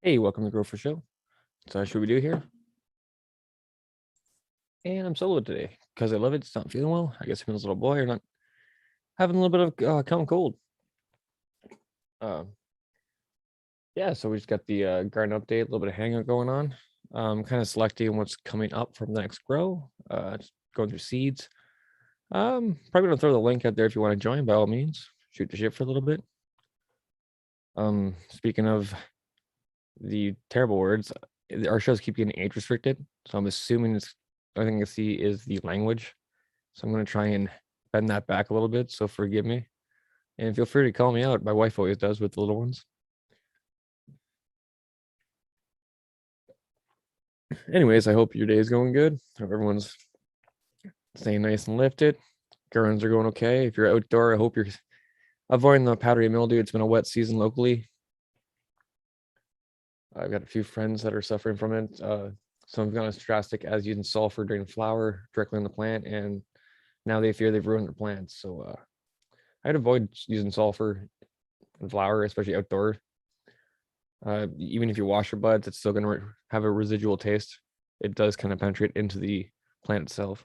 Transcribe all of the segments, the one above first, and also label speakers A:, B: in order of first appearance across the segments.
A: Hey, welcome to Grow for Show. So, Schwoobydoo here, and I'm solo today because I love it. It's not feeling well. I guess I'm a little boy or not having a little bit of common cold. Uh, yeah, so we just got the garden update, a little bit of hangout going on. Kind of selecting what's coming up from the next grow. Just going through seeds. Probably gonna throw the link out there if you want to join. By all means, shoot the shit for a little bit. Speaking of the terrible words, our shows keep getting age restricted, so I'm assuming it's the only thing I see is the language. So I'm going to try and bend that back a little bit. So forgive me. And feel free to call me out. My wife always does with the little ones. Anyways, I hope your day is going good. Hope everyone's staying nice and lifted. Gardens are going okay. If you're outdoor, I hope you're avoiding the powdery mildew. It's been a wet season locally. I've got a few friends that are suffering from it. Some have gone as drastic as using sulfur during flower directly on the plant, and now they fear they've ruined their plants. So I'd avoid using sulfur in flower, especially outdoor. Even if you wash your buds, it's still going to have a residual taste. It does kind of penetrate into the plant itself.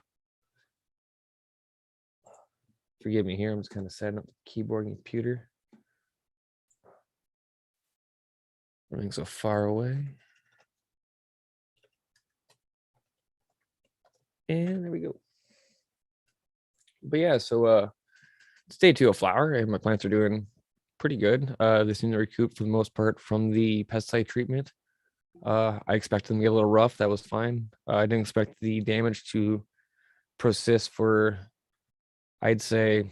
A: Forgive me here. I'm just kind of setting up the keyboard and computer. Running so far away. And there we go. But yeah, so it's day 2 of flower, and my plants are doing pretty good. They seem to recoup for the most part from the pesticide treatment. I expected them to get a little rough. That was fine. I didn't expect the damage to persist for, I'd say,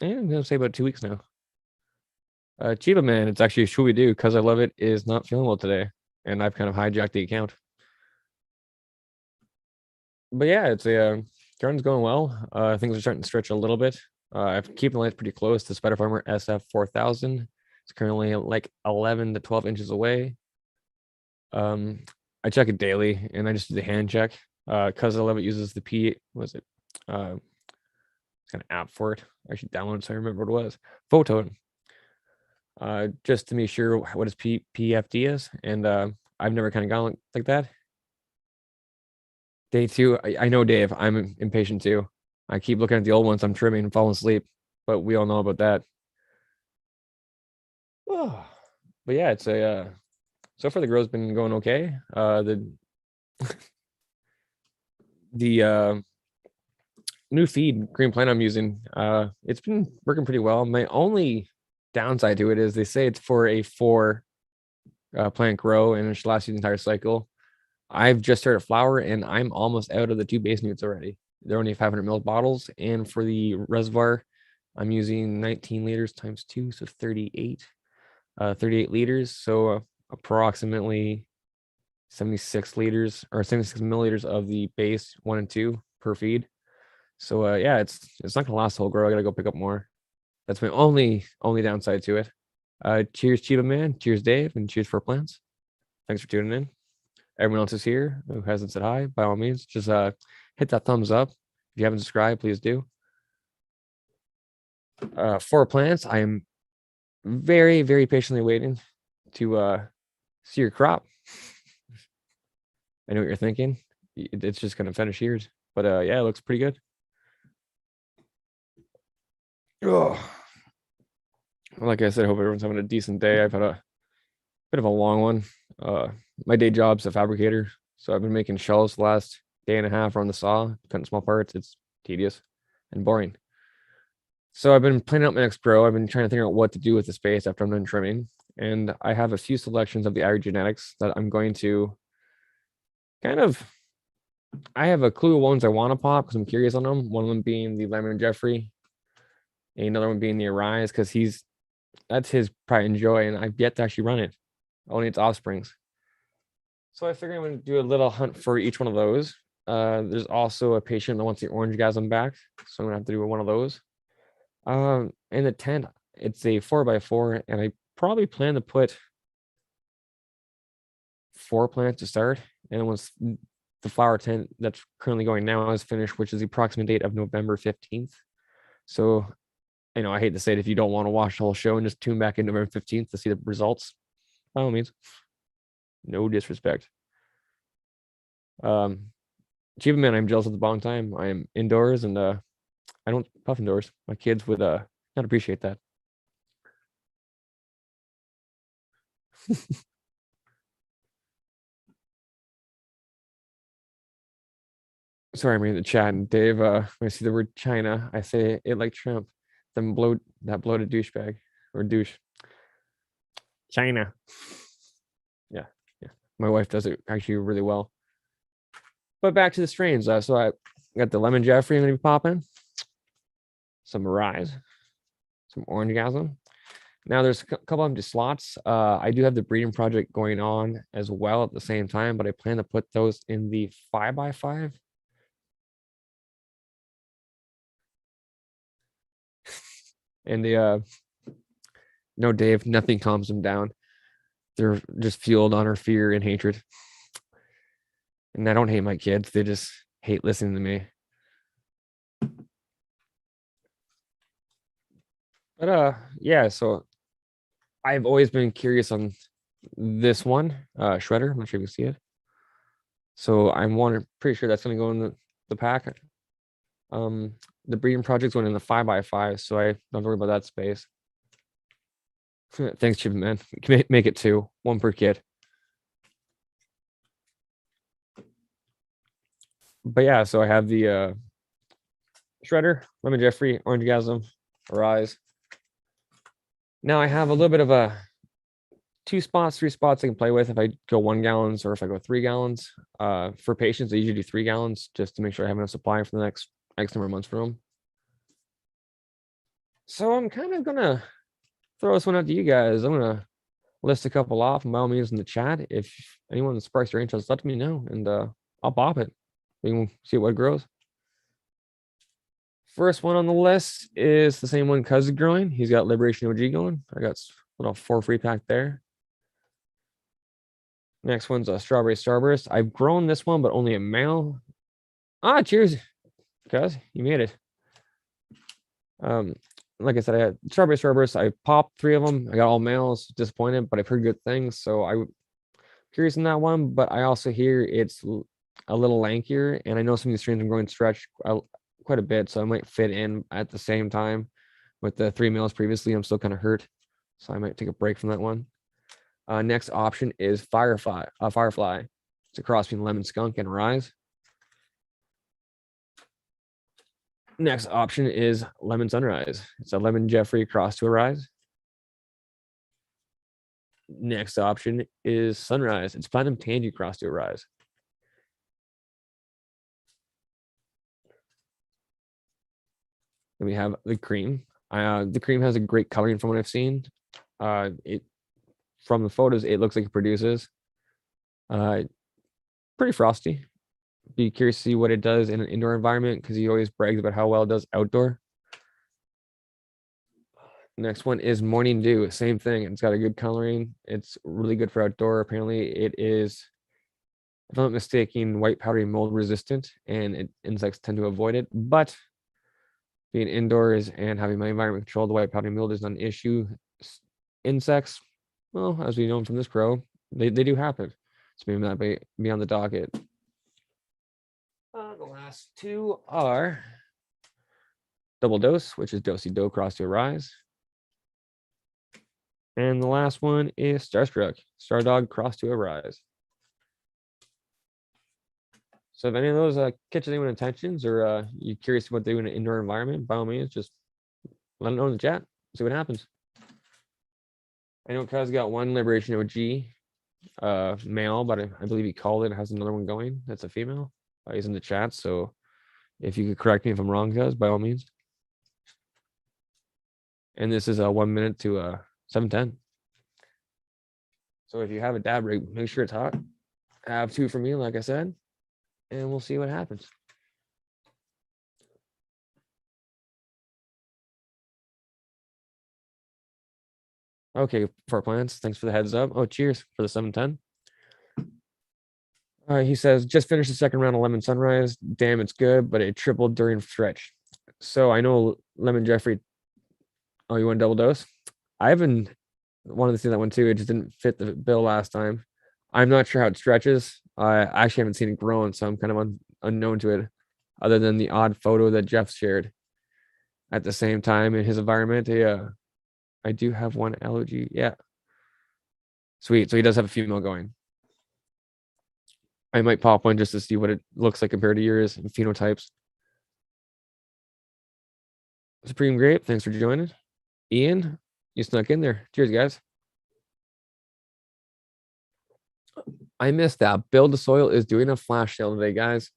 A: I'm gonna say about 2 weeks now. Chiba Man, it's actually Schwoobydoo because I love it is not feeling well today, and I've kind of hijacked the account. But yeah, it's a garden's going well. Things are starting to stretch a little bit. I've keeping the lights pretty close. The Spider Farmer SF4000 is currently like 11 to 12 inches away. I check it daily, and I just do the hand check. Because I love it uses the was it? It's kind of app for it. I should download it so I remember what it was. Photo. Just to make sure what his PFD is, and I've never kind of gone like that. Day 2, I know Dave. I'm impatient too. I keep looking at the old ones. I'm trimming and falling asleep, but we all know about that. Oh, but yeah, it's a so far the grow's been going okay. The new feed green plant I'm using, it's been working pretty well. My only downside to it is they say it's for a 4 plant grow and it should last you the entire cycle. I've just started flower and I'm almost out of the 2 base newts already. They're only 500 ml bottles, and for the reservoir, I'm using 19 liters times 2, so 38 liters. So approximately 76 liters or 76 milliliters of the base 1 and 2 per feed. So yeah, it's not gonna last the whole grow. I gotta go pick up more. That's my only downside to it. Cheers, Chiba Man. Cheers, Dave, and cheers for plants. Thanks for tuning in. Everyone else is here who hasn't said hi. By all means, just hit that thumbs up. If you haven't subscribed, please do. For plants, I am very, very patiently waiting to see your crop. I know what you're thinking. It's just gonna finish years, but yeah, it looks pretty good. Oh, like I said, I hope everyone's having a decent day. I've had a bit of a long one. My day job's a fabricator, so I've been making shells the last day and a half on the saw, cutting small parts. It's tedious and boring. So I've been planning out my next grow. I've been trying to figure out what to do with the space after I'm done trimming, and I have a few selections of the Adhd genetics that I'm going to kind of. I have a clue of ones I want to pop because I'm curious on them. One of them being the Lemon Jeffrey, and another one being the Arise because that's his pride and joy, and I've yet to actually run it. Only its offsprings. So I figure I'm going to do a little hunt for each one of those. There's also a patient that wants the orange gasm back, so I'm gonna have to do one of those. In the tent, it's a 4x4, and I probably plan to put 4 plants to start. And once the flower tent that's currently going now is finished, which is the approximate date of November 15th. So I hate to say it, if you don't want to watch the whole show and just tune back in November 15th to see the results, by all means, no disrespect. Achievement Man, I'm jealous at the wrong time. I am indoors and I don't puff indoors. My kids would not appreciate that. Sorry, I'm reading the chat. And Dave, when I see the word China, I say it like Trump. Then that bloated douchebag or douche. China. Yeah, yeah. My wife does it actually really well. But back to the strains. So I got the lemon Jeffrey I'm gonna be popping, some Rise, some Orange Gasm. Now there's a couple empty slots. I do have the breeding project going on as well at the same time, but I plan to put those in the 5x5. And the no, Dave, nothing calms them down. They're just fueled on our fear and hatred. And I don't hate my kids, they just hate listening to me. But yeah, so I've always been curious on this one, Shredder. I'm not sure if you see it. So I'm pretty sure that's gonna go in the pack. The breeding project's going in the 5x5, so I don't have to worry about that space. Thanks, Chip Man. You can make it 2, 1 per kid. But yeah, so I have the Shredder, Lemon Jeffrey, Orange Gasm, Arise. Now I have a little bit of a 2 spots, 3 spots I can play with if I go 1 gallons or if I go 3 gallons. For patients, I usually do 3 gallons just to make sure I have enough supply for the next X number of months for them. So I'm kind of gonna throw this one out to you guys. I'm gonna list a couple off, and by all means in the chat, if anyone sparks your interest, let me know, and I'll pop it. We can see what grows. First one on the list is the same one Cuz is growing. He's got Liberation OG going. I got a little 4 free pack there. Next one's a Strawberry Starburst. I've grown this one, but only a male. Cheers, Cuz. You made it. Like I said, I had Strawberry Starburst. I popped 3 of them. I got all males. Disappointed, but I've heard good things. So I'm curious in that one. But I also hear it's a little lankier. And I know some of these strains I'm going to stretch quite a bit. So I might fit in at the same time with the 3 males previously. I'm still kind of hurt. So I might take a break from that one. Next option is Firefly. It's a cross between Lemon Skunk and Rise. Next option is Lemon Sunrise. It's a Lemon Jeffrey cross to a Rise. Next option is Sunrise. It's Platinum Tangy cross to a Rise. Then we have the Cream. The Cream has a great coloring from what I've seen. From the photos, it looks like it produces. Pretty frosty. Be curious to see what it does in an indoor environment because he always brags about how well it does outdoor. Next one is Morning Dew. Same thing. It's got a good coloring. It's really good for outdoor. Apparently, it is, if I'm not mistaken, white powdery mold resistant, and insects tend to avoid it. But being indoors and having my environment controlled, the white powdery mold is not an issue. Insects, well, as we know from this grow, they do happen. So maybe that may be on the docket. The last 2 are Double Dose, which is Dosey-Do cross to a Rise. And the last one is Starstruck, Stardog cross to a Rise. So if any of those catch anyone's attentions or you're curious what they do in an indoor environment, by all means, just let them know in the chat. See what happens. I know Kaz got 1 Liberation OG male, but I believe he called it, has another one going. That's a female. He's in the chat, so if you could correct me if I'm wrong, Kaz, by all means. And this is a 1 minute to 7:10. So if you have a dab rig, make sure it's hot. I have 2 for me, like I said, and we'll see what happens. Okay, for plants, thanks for the heads up. Oh, cheers for the 7:10. He says, just finished the second round of Lemon Sunrise. Damn, it's good, but it tripled during stretch. So I know Lemon Jeffrey Oh, you want a double dose? I haven't wanted to see that one too. It just didn't fit the bill last time. I'm not sure how it stretches. I actually haven't seen it growing, so I'm kind of unknown to it, other than the odd photo that Jeff shared at the same time in his environment. Yeah, I do have one allergy. Yeah, sweet. So he does have a female going. I might pop one just to see what it looks like compared to yours and phenotypes. Supreme Grape, thanks for joining. Ian, you snuck in there. Cheers, guys. I missed that. Build the Soil is doing a flash sale today, guys.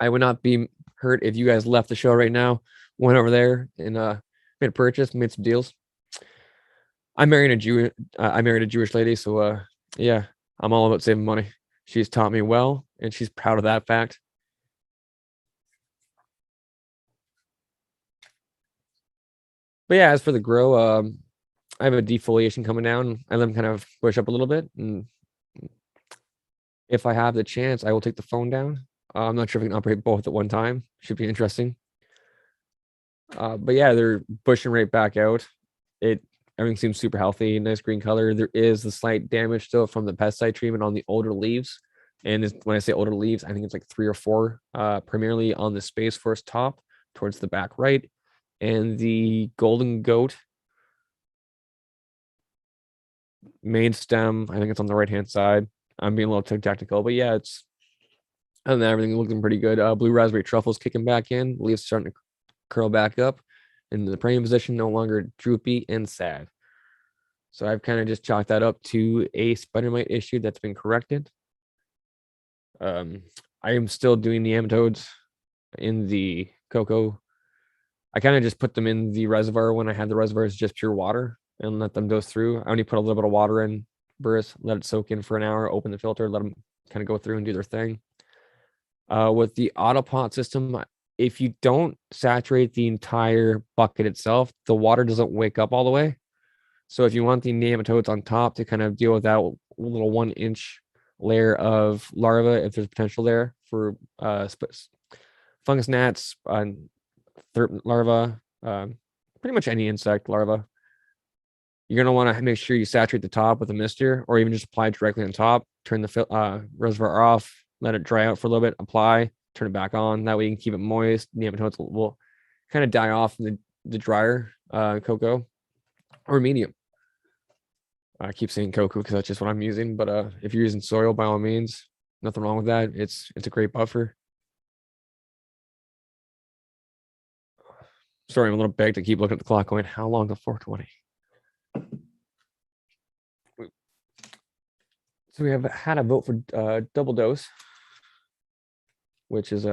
A: I would not be hurt if you guys left the show right now, went over there and made a purchase, made some deals. I married a Jewish lady, so yeah, I'm all about saving money. She's taught me well, and she's proud of that fact. But yeah, as for the grow, I have a defoliation coming down. I let them kind of push up a little bit, and if I have the chance, I will take the phone down. I'm not sure if I can operate both at one time. Should be interesting. But yeah, they're pushing right back out. Everything seems super healthy, nice green color. There is the slight damage still from the pesticide treatment on the older leaves. And when I say older leaves, I think it's like 3 or 4, primarily on the Space Force top towards the back right. And the Golden Goat main stem, I think it's on the right hand side. I'm being a little too technical, but yeah, it's other than that, everything looking pretty good. Blue raspberry truffles kicking back in, leaves starting to curl back up, and the praying position no longer droopy and sad. So I've kind of just chalked that up to a spider mite issue that's been corrected. I am still doing the nematodes in the cocoa. I kind of just put them in the reservoir when I had the reservoir as just pure water and let them dose through. I only put a little bit of water in burst, let it soak in for an hour, open the filter, let them kind of go through and do their thing. With the autopot system, if you don't saturate the entire bucket itself, the water doesn't wake up all the way. So if you want the nematodes on top to kind of deal with that little 1-inch layer of larva, if there's potential there for fungus gnats, larva, pretty much any insect larva, you're going to want to make sure you saturate the top with a mister or even just apply directly on top, turn the reservoir off, let it dry out for a little bit, apply, turn it back on. That way you can keep it moist. Nematodes will kind of die off in the drier cocoa or medium. I keep saying cocoa because that's just what I'm using. But if you're using soil, by all means, nothing wrong with that. It's a great buffer. Sorry, I'm a little big to keep looking at the clock going, how long to 420? So we have had a vote for double dose, which is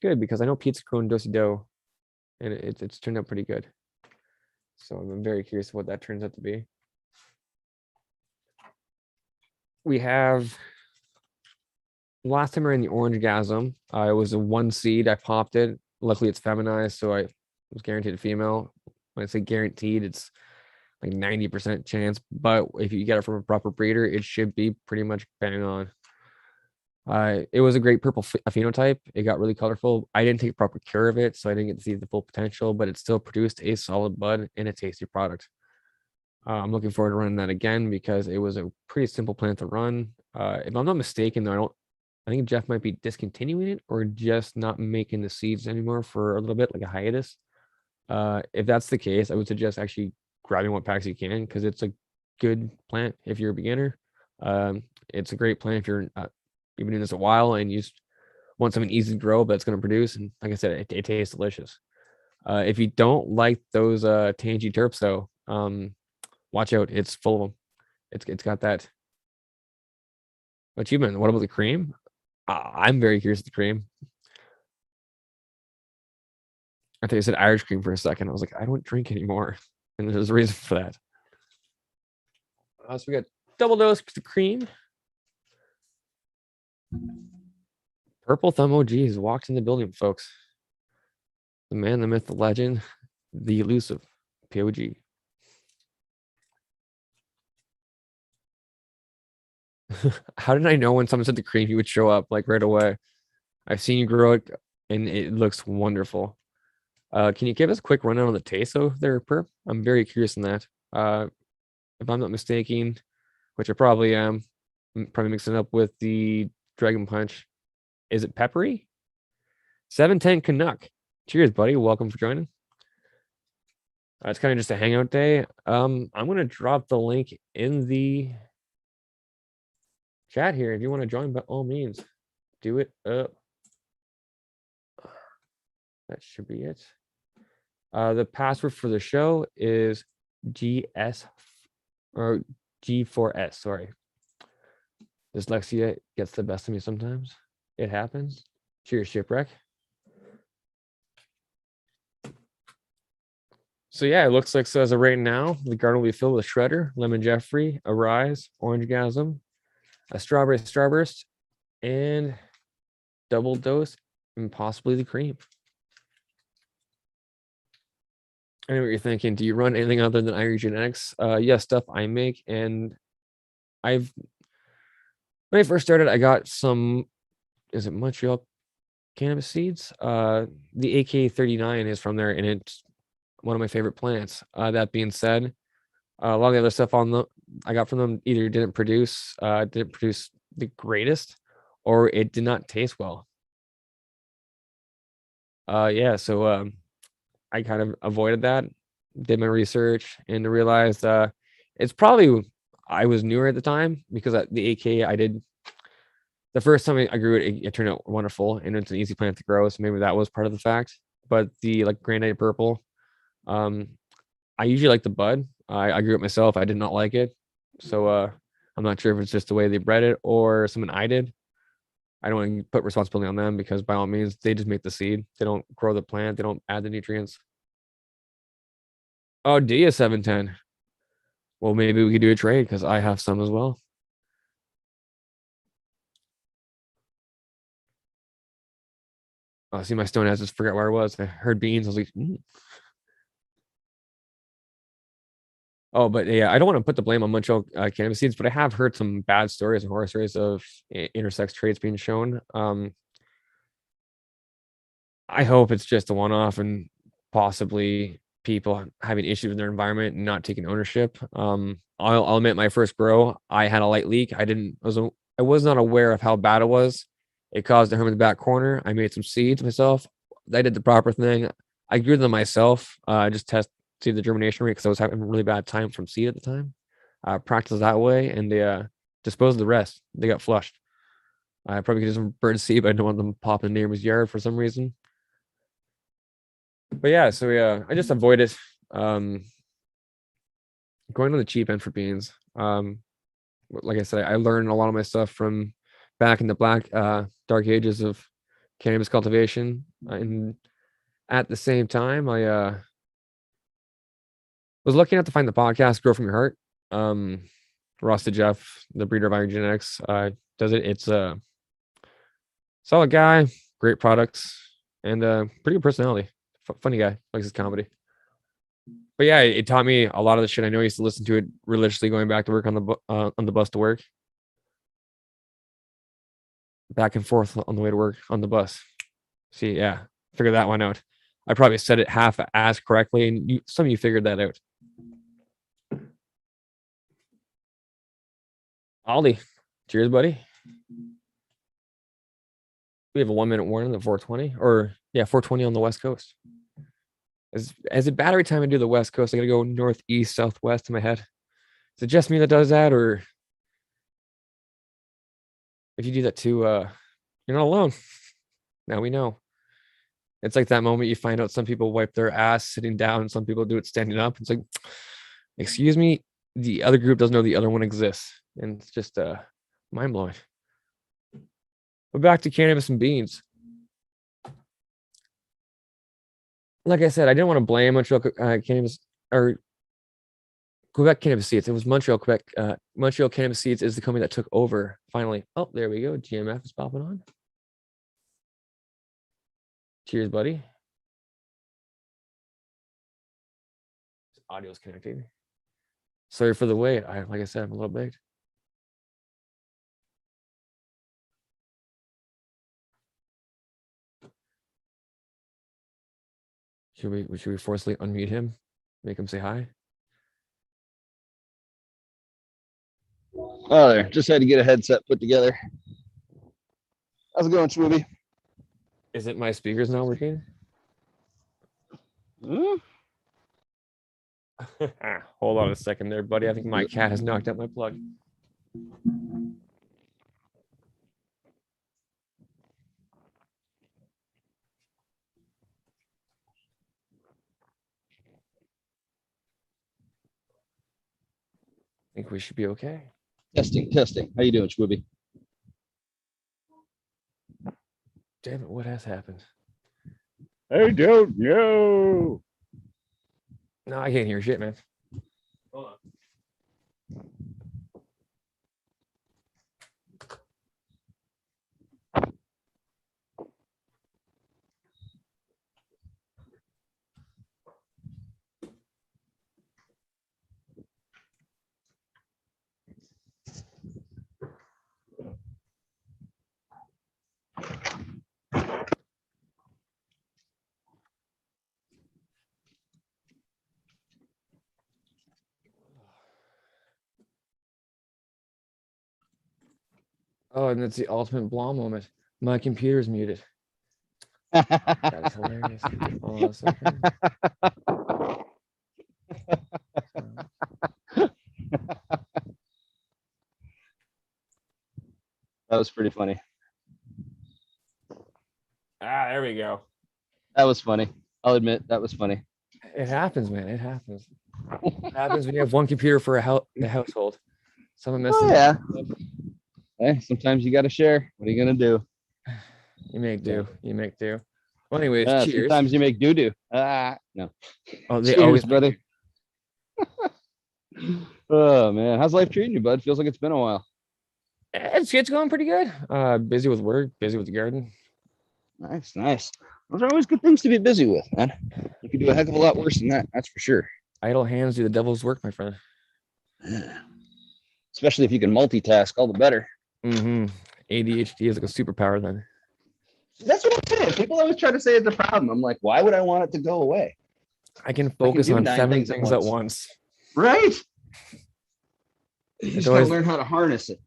A: good because I know Pete's grown dosey dough and it's turned out pretty good. So I'm very curious what that turns out to be. We have last time we were in the orange gasm. It was a 1 seed. I popped it. Luckily, it's feminized, so I was guaranteed a female. When I say guaranteed, it's like 90% chance. But if you get it from a proper breeder, it should be pretty much bang on. It was a great purple phenotype. It got really colorful. I didn't take proper care of it, so I didn't get to see the full potential, but it still produced a solid bud and a tasty product. I'm looking forward to running that again because it was a pretty simple plant to run. If I'm not mistaken, though, I think Jeff might be discontinuing it or just not making the seeds anymore for a little bit, like a hiatus. If that's the case, I would suggest actually grabbing what packs you can because it's a good plant if you're a beginner. It's a great plant if you're you've been doing this a while and you just want something easy to grow, but it's going to produce. And like I said, it tastes delicious. If you don't like those tangy terps, though, watch out. It's full of them. It's got that achievement. What about the cream? I'm very curious of the cream. I thought you said Irish cream for a second. I was like, I don't drink anymore. And there's a reason for that. So we got double dose the cream. Purple Thumb OGs walked in the building, folks. The man, the myth, the legend, the elusive POG. How did I know when someone said the cream, he would show up like right away? I've seen you grow it and it looks wonderful. Can you give us a quick rundown on the taste of their perp? I'm very curious in that. If I'm not mistaken, which I probably am, I'm probably mixing it up with the Dragon Punch. Is it peppery? 710 Canuck. Cheers, buddy. Welcome for joining. It's kind of just a hangout day. I'm gonna drop the link in the chat here. If you want to join, by all means, do it up. That should be it. The password for the show is GS or G4S. Sorry. Dyslexia gets the best of me sometimes. It happens. Cheers, shipwreck. So yeah, it looks like so as of right now, the garden will be filled with Shredder, Lemon Jeffrey, Arise, Orange Gasm, a Strawberry Starburst, and Double Dose, and possibly the cream. I know what you're thinking. Do you run anything other than Irie Genetics? Yes, stuff I make, and when I first started, I got some. Is it Montreal cannabis seeds? The AK-39 is from there, and it's one of my favorite plants. That being said, a lot of the other stuff I got from them either didn't produce the greatest, or it did not taste well. Yeah, so I kind of avoided that, did my research, and realized it's probably I was newer at the time because the AK I did the first time I grew it turned out wonderful, and it's an easy plant to grow, so maybe that was part of the fact. But the like Granite Purple, um, I usually like the bud. I grew it myself. I did not like it, so I'm not sure if it's just the way they bred it or something I did. I don't want to put responsibility on them because by all means they just make the seed. They don't grow the plant. They don't add the nutrients. Oh, Dia 710. Well, maybe we could do a trade because I have some as well. Oh, see, my stone ass just forgot where I was. I heard beans. I was like, Oh, but yeah, I don't want to put the blame on Montreal cannabis seeds, but I have heard some bad stories and horror stories of intersex traits being shown. I hope it's just a one-off and possibly people having issues with their environment and not taking ownership. I'll admit my first grow, I had a light leak. I was not aware of how bad it was. It caused a herm in the back corner. I made some seeds myself. I did the proper thing. I grew them myself. Just see the germination rate because I was having a really bad time from seed at the time. Practiced that way and they disposed of the rest. They got flushed. I probably could do some bird seed, but I didn't want them popping in the neighbor's yard for some reason. But yeah, so yeah, I just avoided going on the cheap end for beans. Like I said, I learned a lot of my stuff from back in the dark ages of cannabis cultivation. And at the same time, I was lucky enough to find the podcast Grow From Your Heart. Ross to Jeff, the breeder of Iron Genetics, does it. It's a solid guy, great products, and pretty good personality. Funny guy, likes his comedy. But yeah, it taught me a lot of the shit I know. I used to listen to it religiously going back to work on the bus to work, back and forth on the way to work on the bus. See, yeah, figure that one out. I probably said it half as correctly, and some of you figured that out. Aldi, cheers, buddy. We have a 1 minute warning at 420, or yeah, 420 on the West Coast. As a battery time I do the West Coast, I gotta go northeast, southwest in my head. Is it just me that does that, or if you do that too, you're not alone. Now we know. It's like that moment you find out some people wipe their ass sitting down and some people do it standing up. It's like, excuse me, the other group doesn't know the other one exists. And it's just mind blowing. But back to cannabis and beans. Like I said, I didn't want to blame Montreal cannabis or Quebec Cannabis Seeds. It was Montreal, Quebec. Montreal Cannabis Seeds is the company that took over finally. Oh, there we go. GMF is popping on. Cheers, buddy. Audio's connecting. Sorry for the wait. Like I said, I'm a little big. Should we forcibly unmute him? Make him say hi?
B: Oh, there. Just had to get a headset put together. How's it going, Schwooby?
A: Isn't my speakers not working? Hold on a second there, buddy. I think my cat has knocked out my plug. I think we should be okay.
B: Testing. How you doing, Schwooby?
A: Damn it, what has happened?
B: I don't know.
A: No, I can't hear shit, man. Hold on. Oh, and it's the ultimate blah moment. My computer's muted. That is hilarious. Hold on a second.
B: That was pretty funny.
A: There we go.
B: That was funny. I'll admit that was funny.
A: It happens, man. It happens. It happens when you have one computer for a household. Someone messes
B: up. Hey, sometimes you got to share. What are you gonna do?
A: You make do. You make do. Well, anyways, cheers.
B: Sometimes you make doo-doo. No.
A: Oh, they
B: cheers,
A: always,
B: brother. Oh man, how's life treating you, bud? Feels like it's been a while.
A: It's going pretty good. Busy with work, busy with the garden.
B: Nice. Those are always good things to be busy with, man. You could do a heck of a lot worse than that. That's for sure.
A: Idle hands do the devil's work, my friend.
B: Yeah. Especially if you can multitask, all the better.
A: ADHD is like a superpower then.
B: That's what I'm saying. People always try to say it's a problem. I'm like, why would I want it to go away?
A: I can focus on 7 things at once.
B: Right? You just gotta learn how to harness it.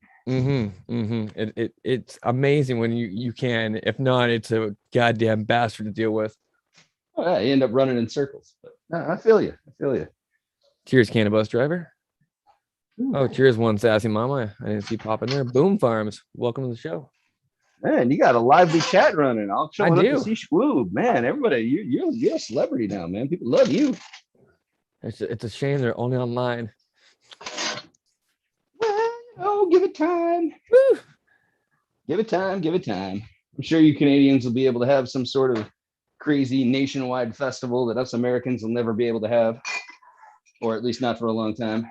A: It's amazing when you can. If not, it's a goddamn bastard to deal with.
B: Oh, yeah, you end up running in circles. But I feel you.
A: Cheers, Cannabis driver. Oh, cheers, one sassy mama. I didn't see pop in there. Boom Farms. Welcome to the show.
B: Man, you got a lively chat running. I'll show up
A: to
B: see Schwoob. Man, everybody, you're a celebrity now, man. People love you.
A: It's a shame they're only online.
B: Oh, give it time. Woo. Give it time. I'm sure you Canadians will be able to have some sort of crazy nationwide festival that us Americans will never be able to have, or at least not for a long time.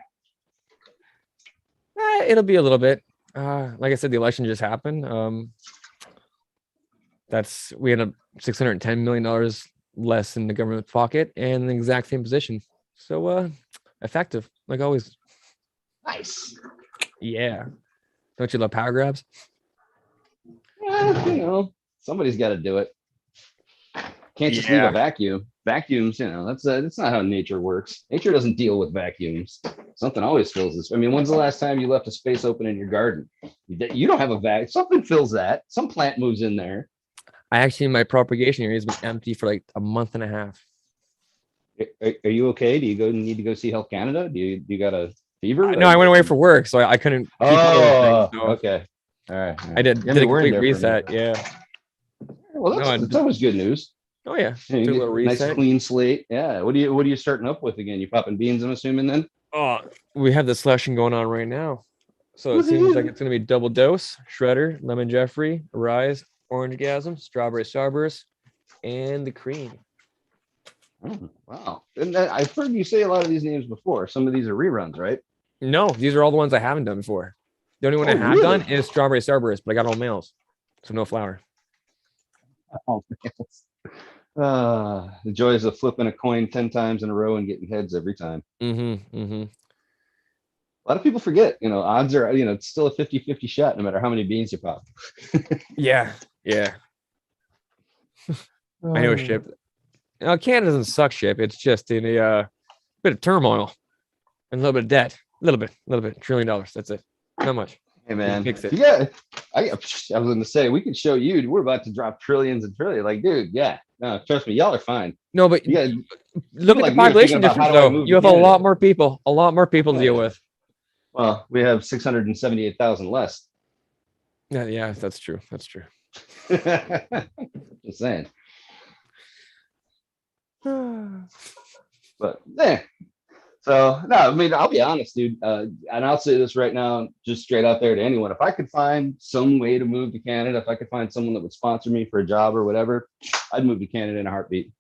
A: It'll be a little bit. Like I said, the election just happened. We had $610 million less in the government's pocket and the exact same position. So effective, like always.
B: Nice.
A: Yeah. Don't you love power grabs?
B: Yeah, somebody's got to do it. Can't just leave a vacuum. Vacuums, that's not how nature works. Nature doesn't deal with vacuums. Something always fills this. I mean, when's the last time you left a space open in your garden? You don't have a vacuum. Something fills that. Some plant moves in there.
A: My propagation area has been empty for like a month and a half.
B: Are you okay? Do you need to go see Health Canada? Do you got a fever?
A: No, I went away for work, so I couldn't keep
B: so. Okay. All right.
A: I did a complete reset. Yeah.
B: Well, that's always good news.
A: Oh yeah.
B: You get a nice clean slate. Yeah. What are you starting up with again? You popping beans, I'm assuming then?
A: Oh, we have the slushing going on right now. So it seems like it's gonna be double dose, shredder, lemon Jeffrey, rise, orange gasm, strawberry starburst, and the cream.
B: Oh, wow. And I've heard you say a lot of these names before. Some of these are reruns, right?
A: No, these are all the ones I haven't done before. The only one I have done is strawberry starburst, but I got all males, so no flower.
B: Oh, the joys of flipping a coin 10 times in a row and getting heads every time. A lot of people forget, odds are, it's still a 50-50 shot no matter how many beans you pop.
A: Yeah. I know a ship. Canada doesn't suck shit. It's just in a bit of turmoil and a little bit of debt. A little bit, $1 trillion. That's it. Not much.
B: Hey man,
A: Fix it.
B: yeah. I was gonna say we could show you. We're about to drop trillions and trillions. Like, dude, yeah. No, trust me, y'all are fine.
A: No, but
B: Yeah,
A: look at the
B: like me are thinking
A: population
B: about
A: difference,
B: how do I
A: though.
B: move
A: You
B: to
A: have a
B: Canada?
A: lot more people to deal with.
B: Well, we have 678,000 less.
A: Yeah, that's true. That's true.
B: Just saying. But yeah. So no, I mean, I'll be honest, dude. And I'll say this right now, just straight out there to anyone. If I could find some way to move to Canada, if I could find someone that would sponsor me for a job or whatever, I'd move to Canada in a heartbeat.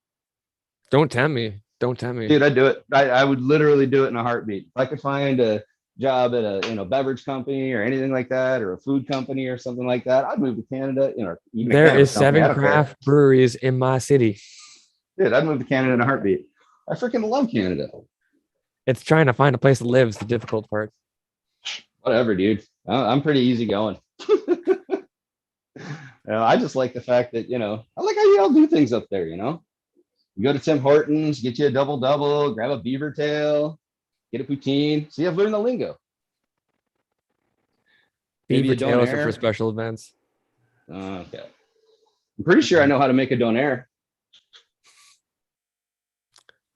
A: Don't tempt me. Don't tempt me.
B: Dude, I'd do it. I would literally do it in a heartbeat. If I could find a job at a beverage company or anything like that, or a food company or something like that, I'd move to Canada. Even
A: There
B: a cannabis
A: is
B: company.
A: 7 craft breweries in my city.
B: Dude, I'd move to Canada in a heartbeat. I freaking love Canada.
A: It's trying to find a place to live is the difficult part.
B: Whatever, dude. I'm pretty easy going. I just like the fact that, I like how y'all do things up there, You go to Tim Hortons, get you a double, grab a beaver tail, get a poutine. See, I've learned the lingo. Maybe
A: Beaver
B: a
A: tails are for
B: donair.
A: special events.
B: Okay. I'm pretty sure I know how to make a donair.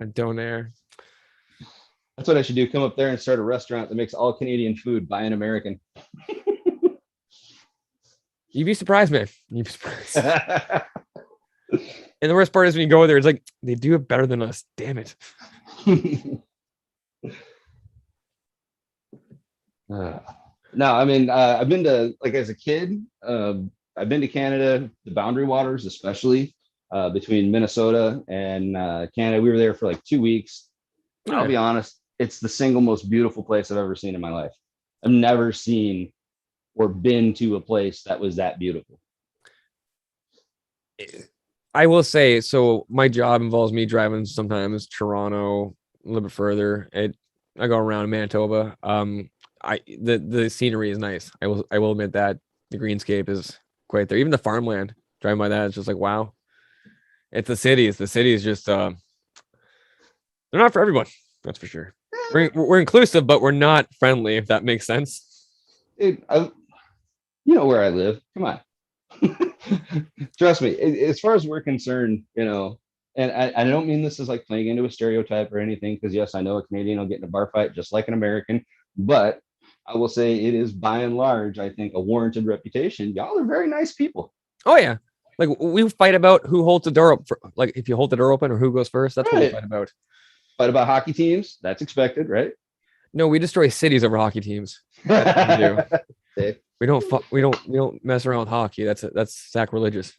A: A donair.
B: That's what I should do. Come up there and start a restaurant that makes all Canadian food by an American.
A: You'd be surprised, man. You'd be surprised. And the worst part is when you go there, it's like they do it better than us. Damn it.
B: No, I mean, I've been to, like, as a kid, I've been to Canada, the Boundary Waters, especially between Minnesota and Canada. We were there for like 2 weeks. I'll be honest, it's the single most beautiful place I've ever seen in my life. I've never seen or been to a place that was that beautiful.
A: I will say, so my job involves me driving sometimes Toronto, a little bit further. I go around Manitoba. The scenery is nice. I will admit that the greenscape is quite there. Even the farmland, driving by that, it's just like, wow. It's the cities. The city is just they're not for everyone. That's for sure. We're inclusive, but we're not friendly, if that makes sense.
B: Dude, you know where I live. Come on. Trust me, as far as we're concerned, and I don't mean this as like playing into a stereotype or anything, because yes, I know a Canadian will get in a bar fight just like an American, but I will say it is by and large, I think, a warranted reputation. Y'all are very nice people.
A: Oh yeah. Like we fight about who holds the door up for, like if you hold the door open or who goes first. That's right. What we fight about.
B: Fight about hockey teams. That's expected, right?
A: No, we destroy cities over hockey teams. That's what we do. We don't mess around with hockey. That's sacrilegious.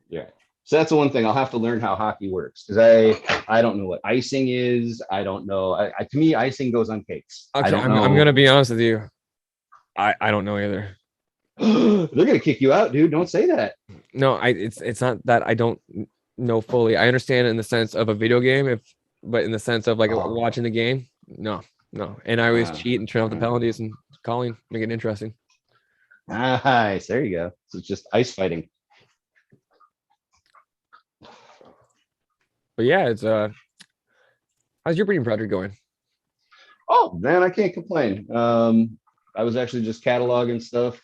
B: Yeah. So that's the one thing I'll have to learn how hockey works, because I don't know what icing is. I don't know. To me, icing goes on cakes.
A: Okay, I'm gonna be honest with you. I don't know either.
B: They're gonna kick you out, dude. Don't say that.
A: No, it's not that I don't know fully. I understand in the sense of a video game, but in the sense of like watching the game, no. And I always cheat and turn off the penalties and calling, make it interesting.
B: Nice. There you go. So it's just ice fighting.
A: But yeah, it's how's your breeding project going?
B: Oh man, I can't complain. I was actually just cataloging stuff.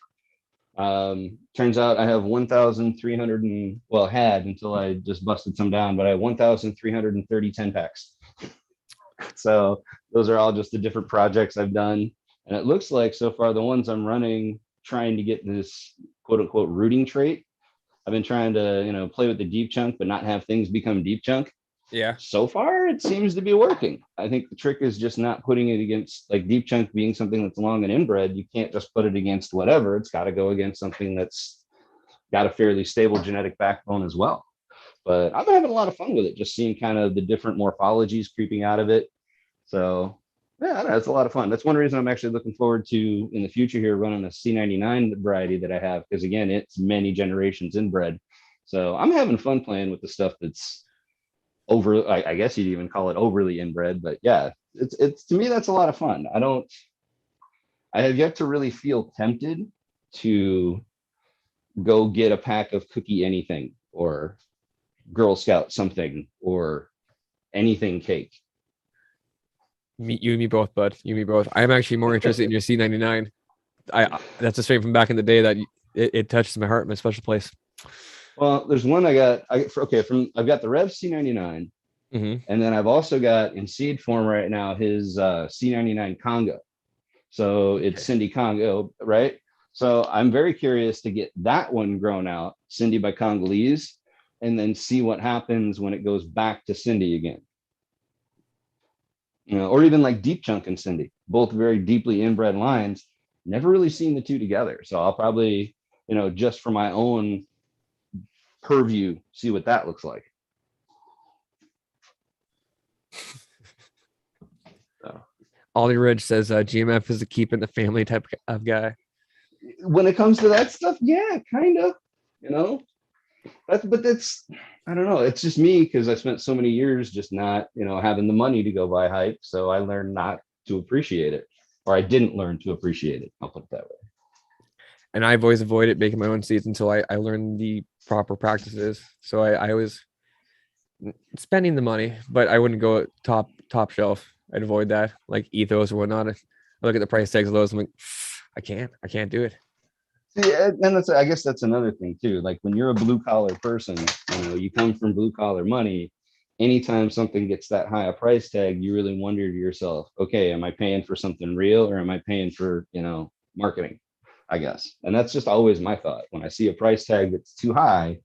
B: Turns out I have 1,300 had until I just busted some down, but I have 1,330 10 packs. So those are all just the different projects I've done. And it looks like so far the ones I'm running, trying to get this quote unquote rooting trait. I've been trying to, play with the deep chunk, but not have things become deep chunk.
A: Yeah.
B: So far, it seems to be working. I think the trick is just not putting it against, like, deep chunk being something that's long and inbred. You can't just put it against whatever. It's got to go against something that's got a fairly stable genetic backbone as well. But I've been having a lot of fun with it, just seeing kind of the different morphologies creeping out of it. So yeah, that's a lot of fun. That's one reason I'm actually looking forward to in the future here running a C99 variety that I have, because again, it's many generations inbred. So I'm having fun playing with the stuff that's I guess you'd even call it overly inbred, but yeah, it's to me, that's a lot of fun. I have yet to really feel tempted to go get a pack of cookie anything or Girl Scout something or anything cake.
A: You and me both, bud. You and me both. I'm actually more interested in your C99. That's a straight from back in the day that it touches my heart in a special place.
B: Well, there's one I got. I've got the Rev C99,
A: Mm-hmm.
B: and then I've also got in seed form right now his C99 Congo. So it's Cindy Congo, right? So I'm very curious to get that one grown out, Cindy by Congolese, and then see what happens when it goes back to Cindy again. You know, or even like Deep Chunk and Cindy, both very deeply inbred lines. Never really seen the two together. So I'll probably, just for my own purview, see what that looks like.
A: So. Ollie Ridge says GMF is a keep in the family type of guy.
B: When it comes to that stuff, yeah, kind of, but that's, I don't know. It's just me because I spent so many years just not, having the money to go buy hype. So I learned not to appreciate it, or I didn't learn to appreciate it. I'll put it that way.
A: And I've always avoided making my own seeds until I learned the proper practices. So I was spending the money, but I wouldn't go top shelf. I'd avoid that, like ethos or whatnot. I look at the price tags of those. I'm like, I can't do it.
B: Yeah, and I guess that's another thing too. Like when you're a blue collar person, you come from blue collar money. Anytime something gets that high a price tag, you really wonder to yourself, okay, am I paying for something real or am I paying for, marketing? I guess. And that's just always my thought. When I see a price tag that's too high,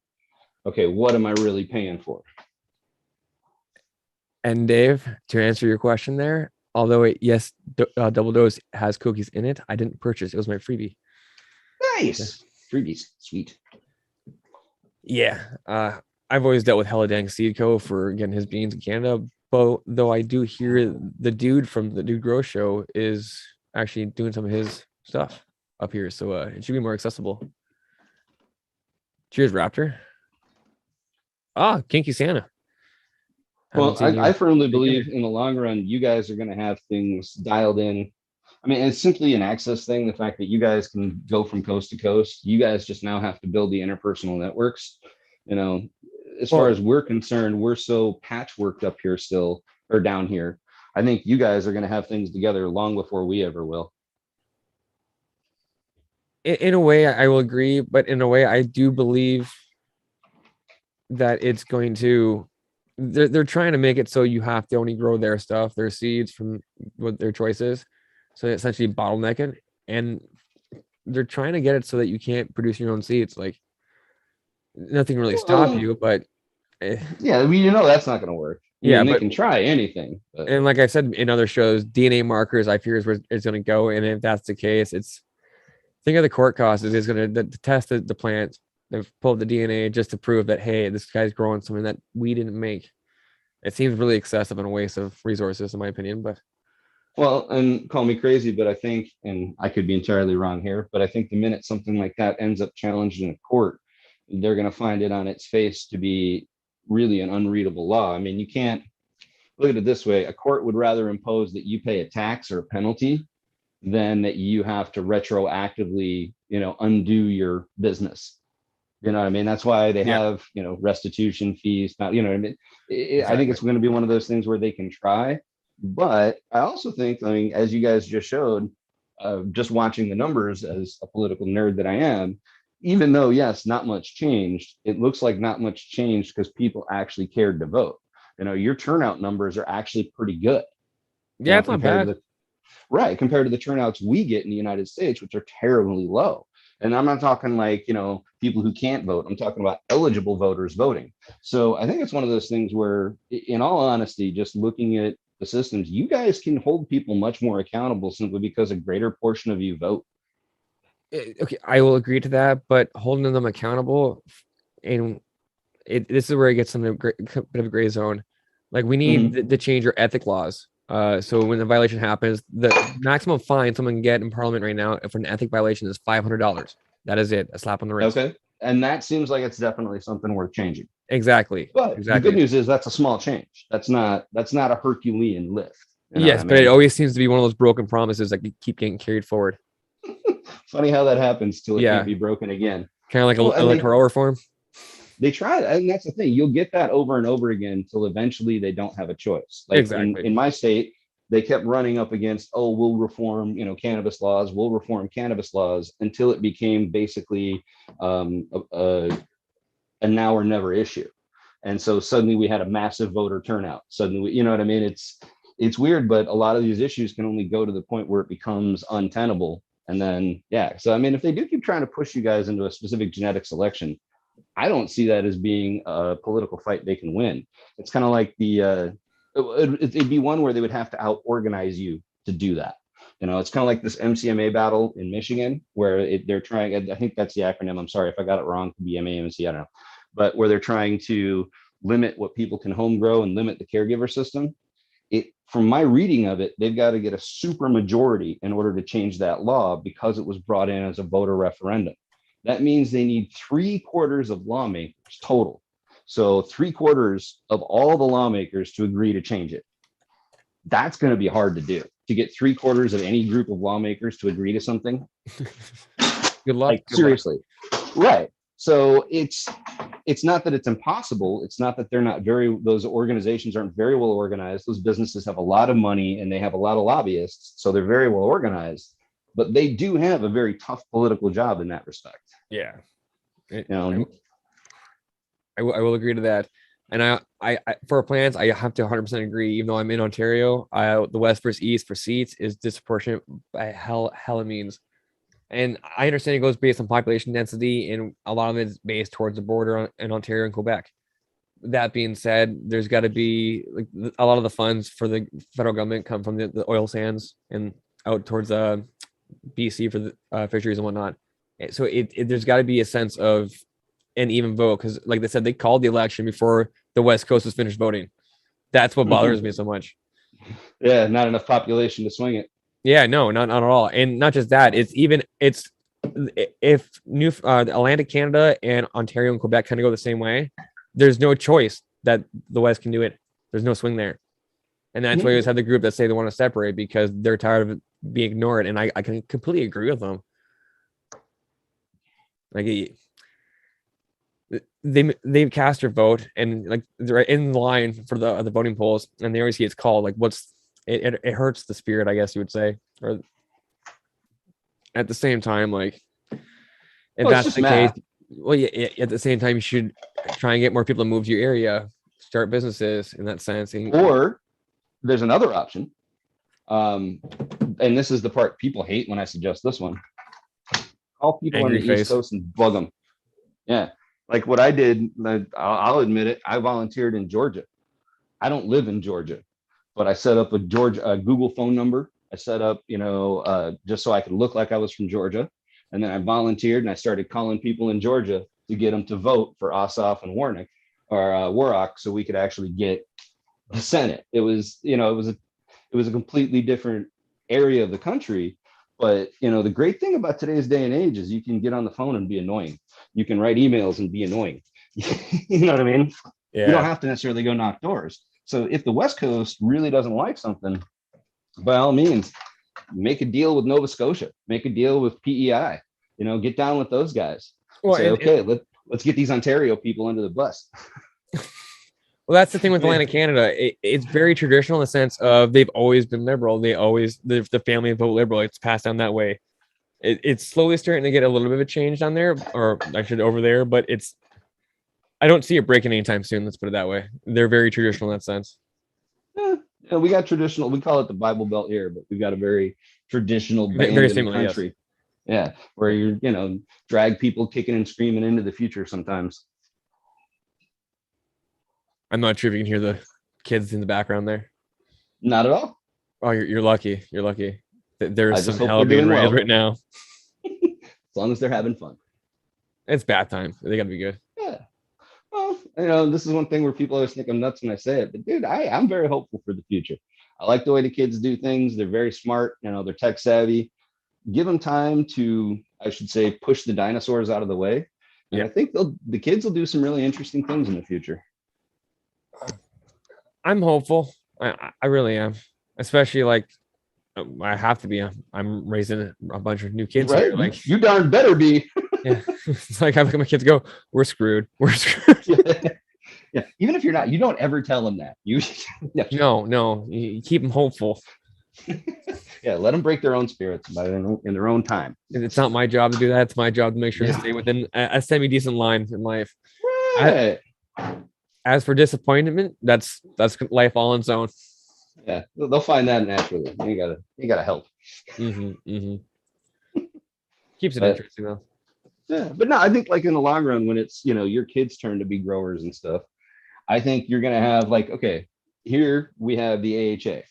B: okay, what am I really paying for?
A: And Dave, to answer your question there, although Double Dose has cookies in it, I didn't purchase. It was my freebie.
B: Nice. Freebies. Sweet.
A: Yeah. I've always dealt with Hella Dang Seedco for getting his beans in Canada. But though I do hear the dude from the Dude Grow Show is actually doing some of his stuff up here. So it should be more accessible. Cheers, Raptor. Kinky Santa.
B: Well, I firmly believe in the long run, you guys are going to have things dialed in. I mean, it's simply an access thing. The fact that you guys can go from coast to coast, you guys just now have to build the interpersonal networks. As far as we're concerned, we're so patchworked up here still, or down here. I think you guys are going to have things together long before we ever will.
A: In a way, I will agree, but in a way, I do believe that it's going to. They're trying to make it so you have to only grow their stuff, their seeds from what their choices. So essentially bottleneck it, and they're trying to get it so that you can't produce your own seeds. Like nothing really stop you, but
B: yeah, that's not going to work. They can try anything. But.
A: And like I said in other shows, DNA markers I fear is where it's going to go, and if that's the case, think of the court cost. It is going to test the plant. They've pulled the DNA just to prove that, hey, this guy's growing something that we didn't make. It seems really excessive and a waste of resources, in my opinion. But
B: well, and call me crazy, but I think, and I could be entirely wrong here, but I think the minute something like that ends up challenged in a court, they're going to find it on its face to be really an unreadable law. I mean, you can't look at it this way. A court would rather impose that you pay a tax or a penalty than that you have to retroactively, undo your business. You know what I mean? That's why they have, restitution fees. You know what I mean? Exactly. I think it's going to be one of those things where they can try. But I also think, as you guys just showed, just watching the numbers as a political nerd that I am, even though, yes, not much changed, it looks like not much changed because people actually cared to vote. Your turnout numbers are actually pretty good.
A: Yeah, it's not bad.
B: Compared to the turnouts we get in the United States, which are terribly low. And I'm not talking like, people who can't vote. I'm talking about eligible voters voting. So I think it's one of those things where, in all honesty, just looking at the systems, you guys can hold people much more accountable simply because a greater portion of you vote.
A: Okay, I will agree to that, but holding them accountable, and this is where it gets in a bit of a gray zone. Like we need to change your ethic laws. So when the violation happens, the maximum fine someone can get in Parliament right now for an ethic violation is $500. That is it. A slap on the wrist.
B: Okay. And that seems like it's definitely something worth changing.
A: Exactly.
B: But the good news is that's a small change. That's not a Herculean lift.
A: Yes, but it always seems to be one of those broken promises that keep getting carried forward.
B: Funny how that happens till it can't be broken again.
A: Kind of like electoral reform.
B: They try, and that's the thing. You'll get that over and over again until eventually they don't have a choice. Like
A: Exactly.
B: in my state, they kept running up against, oh, we'll reform, cannabis laws, we'll reform cannabis laws until it became basically a now or never issue. And so suddenly we had a massive voter turnout. Suddenly, you know what I mean? It's weird, but a lot of these issues can only go to the point where it becomes untenable. And then, yeah. So, I mean, if they do keep trying to push you guys into a specific genetic selection, I don't see that as being a political fight they can win. It's kind of like it'd be one where they would have to out organize you to do that. It's kind of like this MCMA battle in Michigan where they're trying, I think that's the acronym. I'm sorry if I got it wrong, to be MAMC, I don't know, but where they're trying to limit what people can home grow and limit the caregiver system. From my reading of it, they've got to get a super majority in order to change that law because it was brought in as a voter referendum. That means they need 3/4 of lawmakers total. So 3/4 of all the lawmakers to agree to change it. That's going to be hard to do, to get 3/4 of any group of lawmakers to agree to something.
A: Good luck.
B: Like, seriously. Right. So it's not that it's impossible. It's not that those organizations aren't very well organized. Those businesses have a lot of money and they have a lot of lobbyists. So they're very well organized, but they do have a very tough political job in that respect.
A: Yeah.
B: I
A: will agree to that. And I for plans, I have to 100% agree. Even though I'm in Ontario, the West versus East for seats is disproportionate by hell it means. And I understand it goes based on population density, and a lot of it is based towards the border in Ontario and Quebec. That being said, there's got to be like a lot of the funds for the federal government come from the oil sands and out towards BC for the fisheries and whatnot. So there's got to be a sense of an even vote because, like they said, they called the election before the West Coast was finished voting. That's what bothers me so much.
B: Yeah, not enough population to swing it.
A: Yeah, no, not at all. And not just that, it's if Atlantic Canada and Ontario and Quebec kind of go the same way, there's no choice that the West can do it. There's no swing there. And that's why you always have the group that say they want to separate because they're tired of being ignored. And I can completely agree with them. Like they cast their vote and like they're in line for the voting polls and they always see it's called like it hurts the spirit, I guess you would say. Or at the same time, like if that's the case, well, yeah, at the same time, you should try and get more people to move to your area, start businesses in that sense.
B: Or there's another option. And this is the part people hate when I suggest this one. Call people on the East Coast and bug them. Yeah. Like what I did, I'll admit it, I volunteered in Georgia. I don't live in Georgia, but I set up a Google phone number. I set up, just so I could look like I was from Georgia. And then I volunteered and I started calling people in Georgia to get them to vote for Ossoff and Warnock so we could actually get the Senate. It was a completely different area of the country. But, the great thing about today's day and age is you can get on the phone and be annoying. You can write emails and be annoying. You know what I mean? Yeah. You don't have to necessarily go knock doors. So if the West Coast really doesn't like something, by all means, make a deal with Nova Scotia, make a deal with PEI, get down with those guys. Well, say, let's get these Ontario people under the bus.
A: Well, that's the thing with Atlantic Canada. It's very traditional in the sense of they've always been liberal. The family vote liberal. It's passed down that way. It's slowly starting to get a little bit of a change down there, or actually over there, but I don't see it breaking anytime soon. Let's put it that way. They're very traditional in that sense.
B: Yeah, we got traditional. We call it the Bible Belt here, but we've got a very traditional band very in the country. Yes. Yeah, where you drag people kicking and screaming into the future sometimes.
A: I'm not sure if you can hear the kids in the background there.
B: Not at all.
A: Oh, you're lucky. You're lucky. There's some hell being raised right now.
B: As long as they're having fun.
A: It's bath time. They gotta be good.
B: Yeah. Well, this is one thing where people always think I'm nuts when I say it, but dude, I'm very hopeful for the future. I like the way the kids do things. They're very smart. They're tech savvy. Give them time to, I should say, push the dinosaurs out of the way. And I think the kids will do some really interesting things in the future.
A: I'm hopeful. I really am. Especially like I have to be. I'm raising a bunch of new kids.
B: Right?
A: Here. Like
B: you darn better be.
A: Yeah. It's like I look at my kids go, we're screwed. We're screwed.
B: Yeah. Even if you're not, you don't ever tell them that. You, yeah,
A: No, you keep them hopeful.
B: yeah, let them break their own spirits in their own time.
A: It's not my job to do that. It's my job to make sure to
B: Yeah.
A: stay within a semi-decent line in life.
B: Right.
A: As for disappointment, that's life all on its own.
B: Yeah, they'll find that naturally. You gotta help.
A: Mm-hmm. Keeps it
B: But
A: interesting though.
B: yeah, but no, I think like in the long run, when it's your kids' turn to be growers and stuff, I think you're gonna have like, okay, here we have the AHA.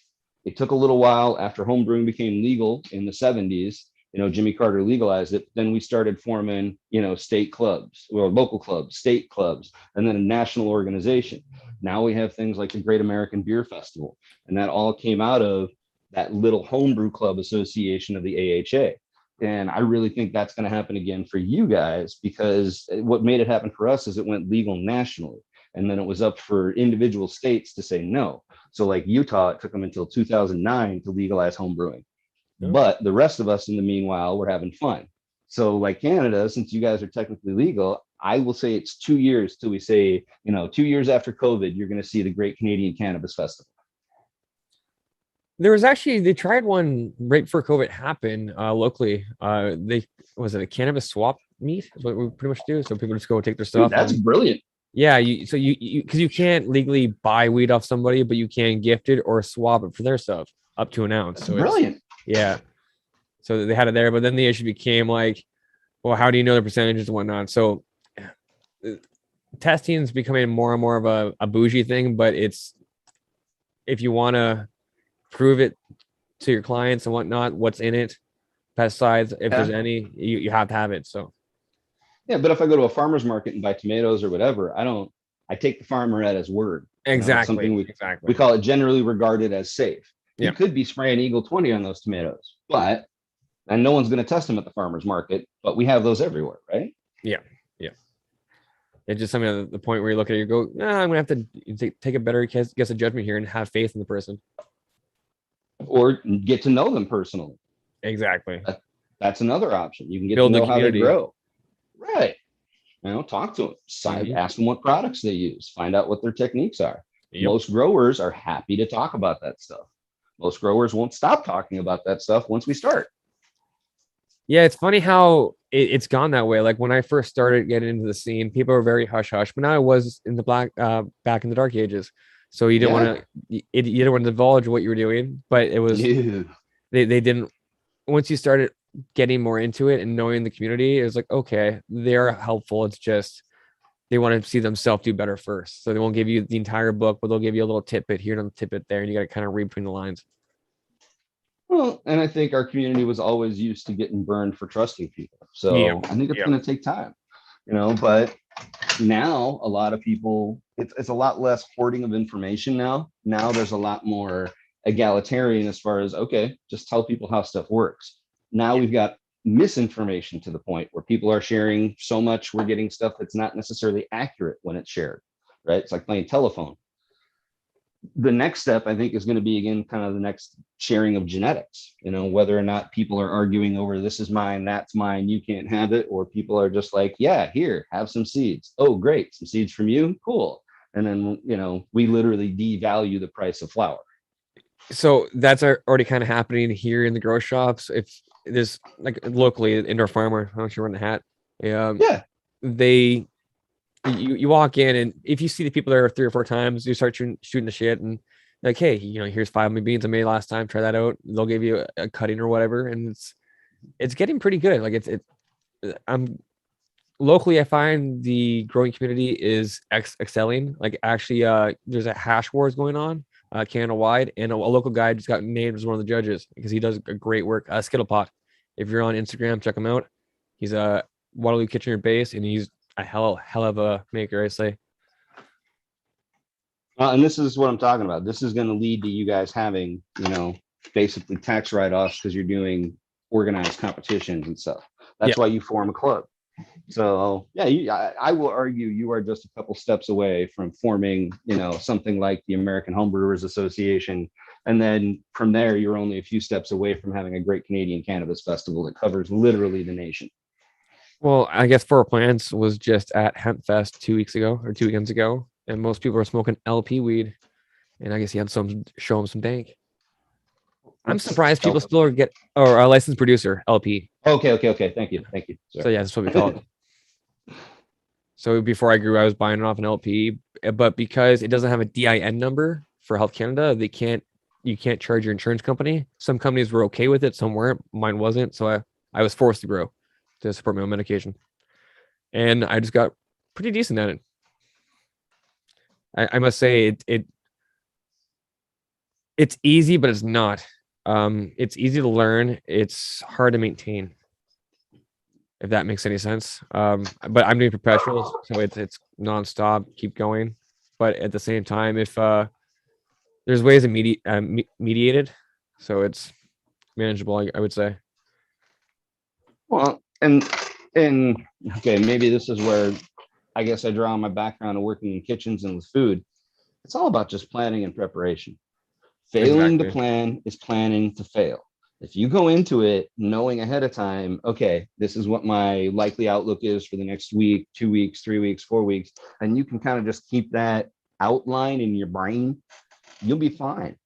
B: It took a little while after home brewing became legal in the 70s. Jimmy Carter legalized it. Then we started forming, state clubs or local clubs, state clubs, and then a national organization. Now we have things like the Great American Beer Festival, and that all came out of that little homebrew club association of the AHA. And I really think that's going to happen again for you guys, because what made it happen for us is it went legal nationally. And then it was up for individual states to say no. So like Utah, it took them until 2009 to legalize home brewing.
A: Yeah.
B: But the rest of us in the meanwhile, we're having fun. So like Canada, since you guys are technically legal, I will say it's 2 years till we say, 2 years after COVID, you're going to see the Great Canadian Cannabis Festival.
A: There was actually they tried one right before COVID happened locally. They was it a cannabis swap meet? Is what we pretty much do. So people just go take their
B: Dude,
A: stuff.
B: that's brilliant.
A: Yeah, you because you can't legally buy weed off somebody, but you can gift it or swap it for their stuff up to an ounce.
B: That's
A: So
B: brilliant.
A: yeah. So they had it there, but then the issue became like, well, how do you know the percentages and whatnot? So testing is becoming more and more of a bougie thing, but it's if you want to prove it to your clients and whatnot, what's in it, pesticides, if there's
B: Yeah.
A: any, you have to have it. So
B: Yeah, but if I go to a farmer's market and buy tomatoes or whatever, I take the farmer at his word. It's something we
A: exactly.
B: call it generally regarded as safe.
A: Yeah.
B: He could be spraying Eagle 20 on those tomatoes, and no one's going to test them at the farmer's market, but we have those everywhere, right?
A: Yeah. It's just something at the point where you look at it, you go, nah, I'm gonna have to take a better guess a judgment here and have faith in the person.
B: Or get to know them personally.
A: Exactly.
B: That's another option. You can get
A: Build
B: to
A: the
B: know how they
A: community.
B: grow. Right. Talk to them,
A: Mhm.
B: ask them what products they use, find out what their techniques are.
A: Yep.
B: Most growers are happy to talk about that stuff. Most growers won't stop talking about that stuff once we start.
A: Yeah, it's funny how it's gone that way. Like when I first started getting into the scene, people were very hush hush, but now I was in the back in the dark ages. So you didn't want to you didn't want to divulge what you were doing, but it was they didn't once you started getting more into it and knowing the community, it was like, okay, they're helpful. It's just they want to see themselves do better first. So they won't give you the entire book, but they'll give you a little tidbit here and a tidbit there, and you got to kind of read between the lines.
B: Well, and I think our community was always used to getting burned for trusting people.
A: Yeah.
B: So I think it's going to take time, but now a lot of people, it's a lot less hoarding of information now. Now there's a lot more egalitarian as far as, okay, just tell people how stuff works. Now we've got misinformation to the point where people are sharing so much, we're getting stuff that's not necessarily accurate when it's shared, right? It's like playing telephone. The next step, I think, is going to be, again, kind of the next sharing of genetics, whether or not people are arguing over this is mine, that's mine, you can't have it, or people are just like, yeah, here, have some seeds. Oh, great. Some seeds from you. Cool. And then, we literally devalue the price of flower.
A: So that's already kind of happening here in the grow shops. If there's like locally indoor farmer, I don't know if you run the hat.
B: Yeah.
A: They you walk in and if you see the people there 3 or 4 times, you start shooting the shit and like, hey, here's 5 of my beans I made last time. Try that out. They'll give you a cutting or whatever, and it's getting pretty good. Like I'm locally, I find the growing community is excelling. Like actually, there's a hash wars going on Canada wide, and a local guy just got named as one of the judges because he does a great work. Skittlepot. If you're on Instagram, check him out. He's a Waterloo Kitchener base, and he's a hell of a maker, I say.
B: And this is what I'm talking about. This is going to lead to you guys having, basically tax write-offs because you're doing organized competitions and stuff. That's why you form a club. So yeah, I will argue you are just a couple steps away from forming, something like the American Homebrewers Association. And then from there, you're only a few steps away from having a great Canadian Cannabis Festival that covers literally the nation.
A: Well, I guess Four Plants was just at Hemp Fest 2 weeks ago or 2 weekends ago, and most people are smoking LP weed. And I guess he had some show him some dank. I'm
B: What's
A: surprised people still get or a licensed producer LP.
B: okay. Thank you.
A: So
B: Sorry.
A: yeah, that's what we call it. So before I grew, I was buying it off an LP, but because it doesn't have a DIN number for Health Canada, you can't charge your insurance company. Some companies were okay with it, some weren't. Mine wasn't, so I was forced to grow to support my own medication, and I just got pretty decent at it. I must say it's easy, but it's not. It's easy to learn. It's hard to maintain, if that makes any sense. But I'm doing professionals, so it's nonstop, keep going. But at the same time, if there's ways to mediate it, so it's manageable, I would say.
B: Well, and okay, maybe this is where I guess I draw on my background of working in kitchens and with food. It's all about just planning and preparation. Failing to
A: Exactly.
B: plan is planning to fail. If you go into it knowing ahead of time, okay, this is what my likely outlook is for the next week, 2 weeks, 3 weeks, 4 weeks, and you can kind of just keep that outline in your brain, you'll be fine.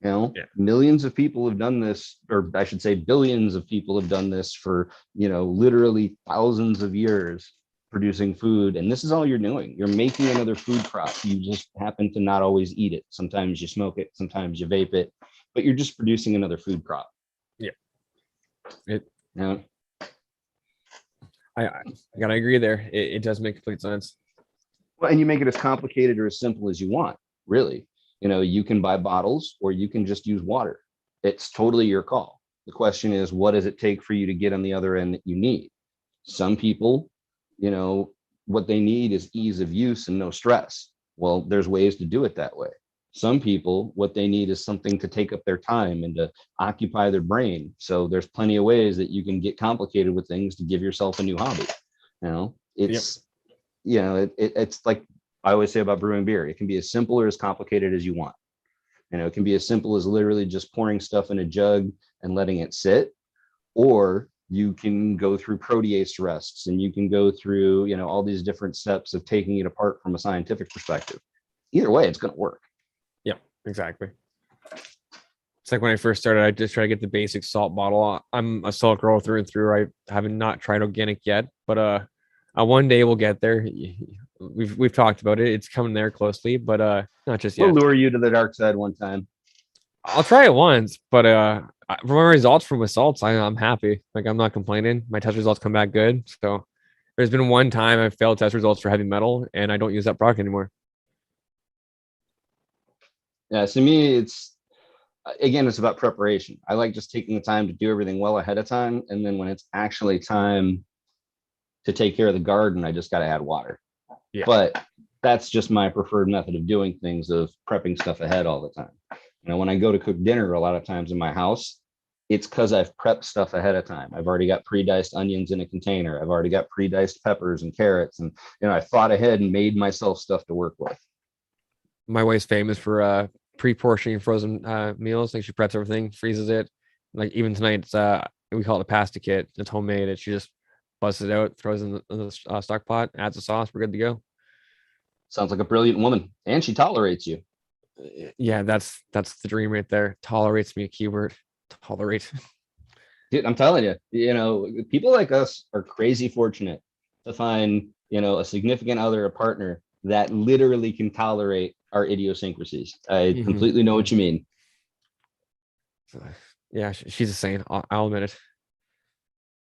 B: You know,
A: Yeah.
B: millions of people have done this, or I should say billions of people have done this for, literally thousands of years producing food. And this is all you're doing. You're making another food crop. You just happen to not always eat it. Sometimes you smoke it, sometimes you vape it, but you're just producing another food crop.
A: Yeah. It.
B: You know?
A: I gotta agree there. It does make complete sense.
B: Well, and you make it as complicated or as simple as you want, really. You can buy bottles or you can just use water. It's totally your call. The question is, what does it take for you to get on the other end that you need? Some people, what they need is ease of use and no stress. Well, there's ways to do it that way. Some people, what they need is something to take up their time and to occupy their brain. So there's plenty of ways that you can get complicated with things to give yourself a new hobby.
A: Yep.
B: It's like I always say about brewing beer. It can be as simple or as complicated as you want. It can be as simple as literally just pouring stuff in a jug and letting it sit, or you can go through protease rests and you can go through, all these different steps of taking it apart from a scientific perspective. Either way, it's going to work.
A: Yeah, exactly. It's like when I first started, I just try to get the basic salt bottle. I'm a salt girl through and through. I haven't not tried organic yet, but one day we'll get there. We've talked about it. It's coming there closely, but not just
B: We'll
A: yet.
B: lure you to the dark side one time.
A: I'll try it once, but from my results from assaults, I'm happy. Like I'm not complaining. My test results come back good. So there's been one time I failed test results for heavy metal, and I don't use that product anymore.
B: Yeah, to me, it's about preparation. I like just taking the time to do everything well ahead of time, and then when it's actually time to take care of the garden, I just got to add water.
A: Yeah.
B: But that's just my preferred method of doing things, of prepping stuff ahead all the time. When I go to cook dinner a lot of times in my house, it's because I've prepped stuff ahead of time. I've already got pre-diced onions in a container. I've already got pre-diced peppers and carrots. And, I thought ahead and made myself stuff to work with.
A: My wife's famous for pre-portioning frozen meals. Like she preps everything, freezes it. Like even tonight, it's we call it a pasta kit. It's homemade. And she just busts it out, throws in the stock pot, adds the sauce. We're good to go.
B: Sounds like a brilliant woman. And she tolerates you.
A: Yeah, that's the dream right there. Tolerates me, a keyword. Tolerate.
B: Dude, I'm telling you, people like us are crazy fortunate to find, a significant other, a partner that literally can tolerate our idiosyncrasies. I completely know what you mean.
A: Yeah, she's a saint. I'll admit it.